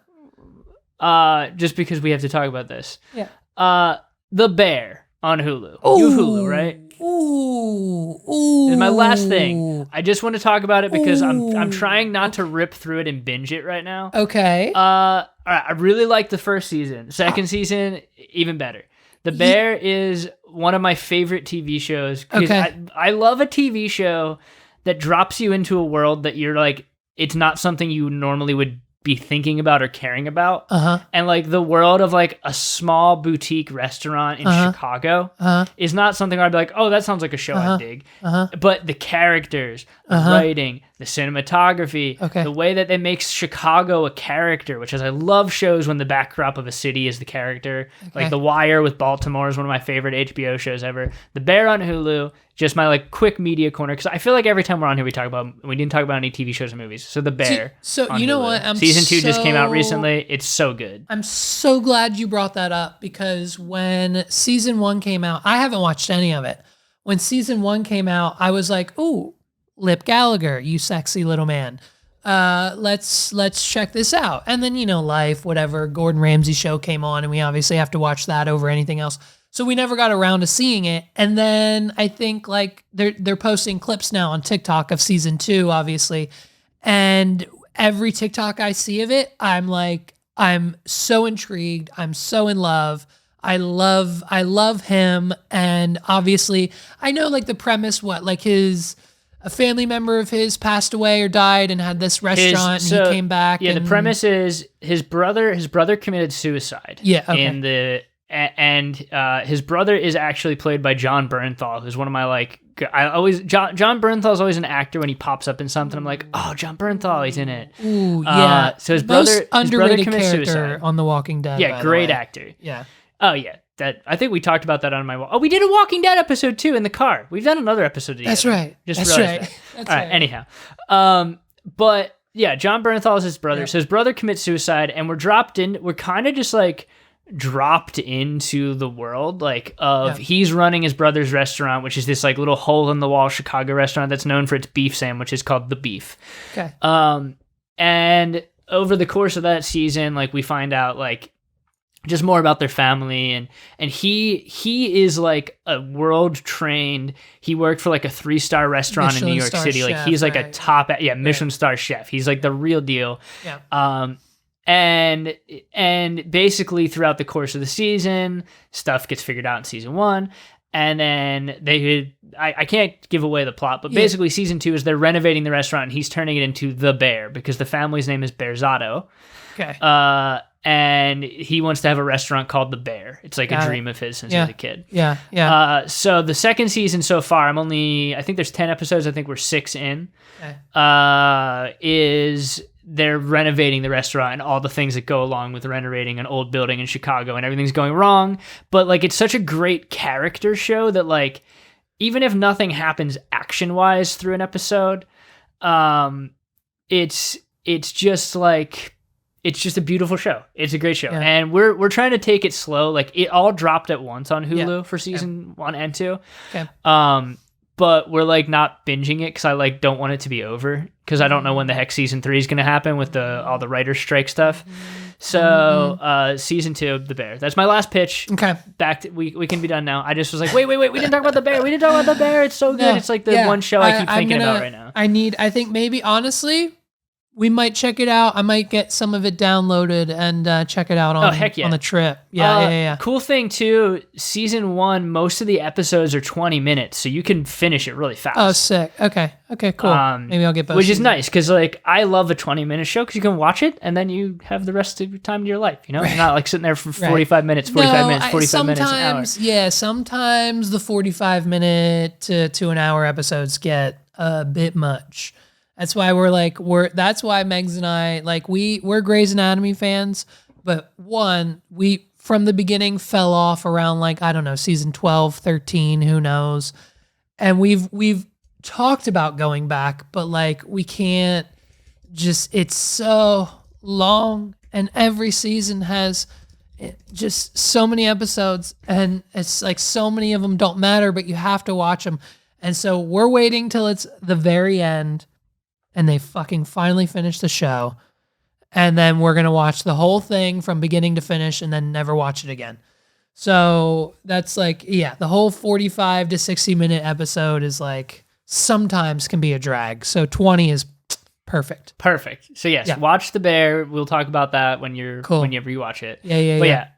A: Just because we have to talk about this.
B: Yeah.
A: The Bear on Hulu. You have Hulu, right?
B: Ooh.
A: And my last thing, I just want to talk about it because I'm trying not to rip through it and binge it right now.
B: Okay.
A: All right, I really liked the first season. Second season, even better. The Bear is one of my favorite TV shows. I love a TV show that drops you into a world that you're like, it's not something you normally would be thinking about or caring about. And like the world of like a small boutique restaurant in Chicago is not something where I'd be like, oh, that sounds like a show I'd dig. But the characters, the writing, the cinematography, the way that they make Chicago a character, which is, I love shows when the backdrop of a city is the character. Like The Wire with Baltimore is one of my favorite HBO shows ever. The Bear on Hulu, just my like quick media corner, because I feel like every time we're on here we didn't talk about any TV shows or movies. So The Bear.
B: So you know what?
A: Season 2 just came out recently. It's so good.
B: I'm so glad you brought that up, because when season 1 came out, I haven't watched any of it. When season 1 came out, I was like, ooh, Lip Gallagher, you sexy little man. Let's check this out. And then, you know, life, whatever, Gordon Ramsay show came on, and we obviously have to watch that over anything else. So we never got around to seeing it. And then I think like they're posting clips now on TikTok of season 2, obviously. And every TikTok I see of it, I'm like, I'm so intrigued. I'm so in love. I love him. And obviously I know like the premise, a family member of his passed away or died and had this restaurant and he came back.
A: Yeah, the premise is his brother committed suicide.
B: Yeah. Okay.
A: His brother is actually played by John Bernthal, who's one of my John Bernthal's always an actor when he pops up in something. I'm like, oh, John Bernthal, he's in it.
B: Ooh, yeah.
A: So his brother
B: underrated
A: commits
B: character
A: suicide
B: on The Walking Dead.
A: Yeah, great actor.
B: Yeah.
A: Oh yeah. That I think we talked about that on my. Oh, we did a Walking Dead episode too in the car. We've done another episode together.
B: That's right.
A: That's right. All right. Anyhow, but yeah, John Bernthal is his brother. Yep. So his brother commits suicide, and we're kind of just like dropped into the world he's running his brother's restaurant, which is this like little hole in the wall Chicago restaurant that's known for its beef sandwiches called The Beef.
B: Okay.
A: And over the course of that season, like we find out like just more about their family, and he is like a world trained. He worked for like a 3-star restaurant in New York City. Like he's like a top Michelin star chef. He's like the real deal.
B: Yeah.
A: And basically throughout the course of the season, stuff gets figured out in season 1. And then I can't give away the plot, but basically season 2 is they're renovating the restaurant and he's turning it into The Bear because the family's name is Bearzado.
B: Okay.
A: And he wants to have a restaurant called The Bear. It's like a dream of his since he was a kid.
B: Yeah.
A: So the second season so far, I think there's 10 episodes. I think we're 6 in.
B: Okay.
A: they're renovating the restaurant and all the things that go along with renovating an old building in Chicago, and everything's going wrong. But like, it's such a great character show that like, even if nothing happens action wise through an episode, it's just like, it's just a beautiful show. It's a great show.
B: Yeah.
A: And we're trying to take it slow. Like, it all dropped at once on Hulu for season 1 and 2.
B: Okay.
A: But we're like not binging it because I like don't want it to be over, because I don't know when the heck season 3 is going to happen with all the writer's strike stuff. So season 2, The Bear. That's my last pitch.
B: Okay.
A: Back to, we can be done now. I just was like, wait, we didn't talk about The Bear. We didn't talk about The Bear. It's so good. It's like the one show I keep thinking about right now.
B: I think maybe honestly, we might check it out. I might get some of it downloaded and check it out on the trip. Yeah.
A: Cool thing too, season 1, most of the episodes are 20 minutes, so you can finish it really fast.
B: Oh, sick. Okay, cool. Maybe I'll get both.
A: Which is nice, because like, I love a 20-minute show because you can watch it and then you have the rest of your time in your life. You know, you're not like sitting there for 45 minutes, 45 minutes, an hour.
B: Yeah, sometimes the 45-minute to an hour episodes get a bit much. That's why that's why Megs and I, like, we're Grey's Anatomy fans, but we from the beginning fell off around, like, I don't know, season 12, 13, who knows. And we've talked about going back, but like, we can't it's so long, and every season has just so many episodes, and it's like so many of them don't matter, but you have to watch them. And so we're waiting till it's the very end and they fucking finally finish the show. And then we're going to watch the whole thing from beginning to finish and then never watch it again. So that's like, the whole 45 to 60 minute episode is like, sometimes can be a drag. So 20 is perfect.
A: So yes, watch The Bear. We'll talk about that when you rewatch it.
B: Yeah.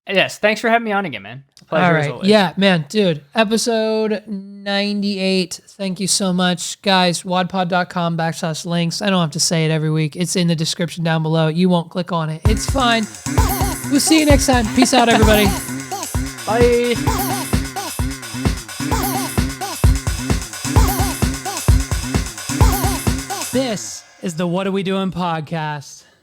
A: Yes, thanks for having me on again, man. Pleasure as always.
B: Yeah, man, dude. Episode 98. Thank you so much. Guys, wadpod.com/links. I don't have to say it every week. It's in the description down below. You won't click on it. It's fine. We'll see you next time. Peace out, everybody.
A: Bye.
B: This is the What Are We Doing podcast.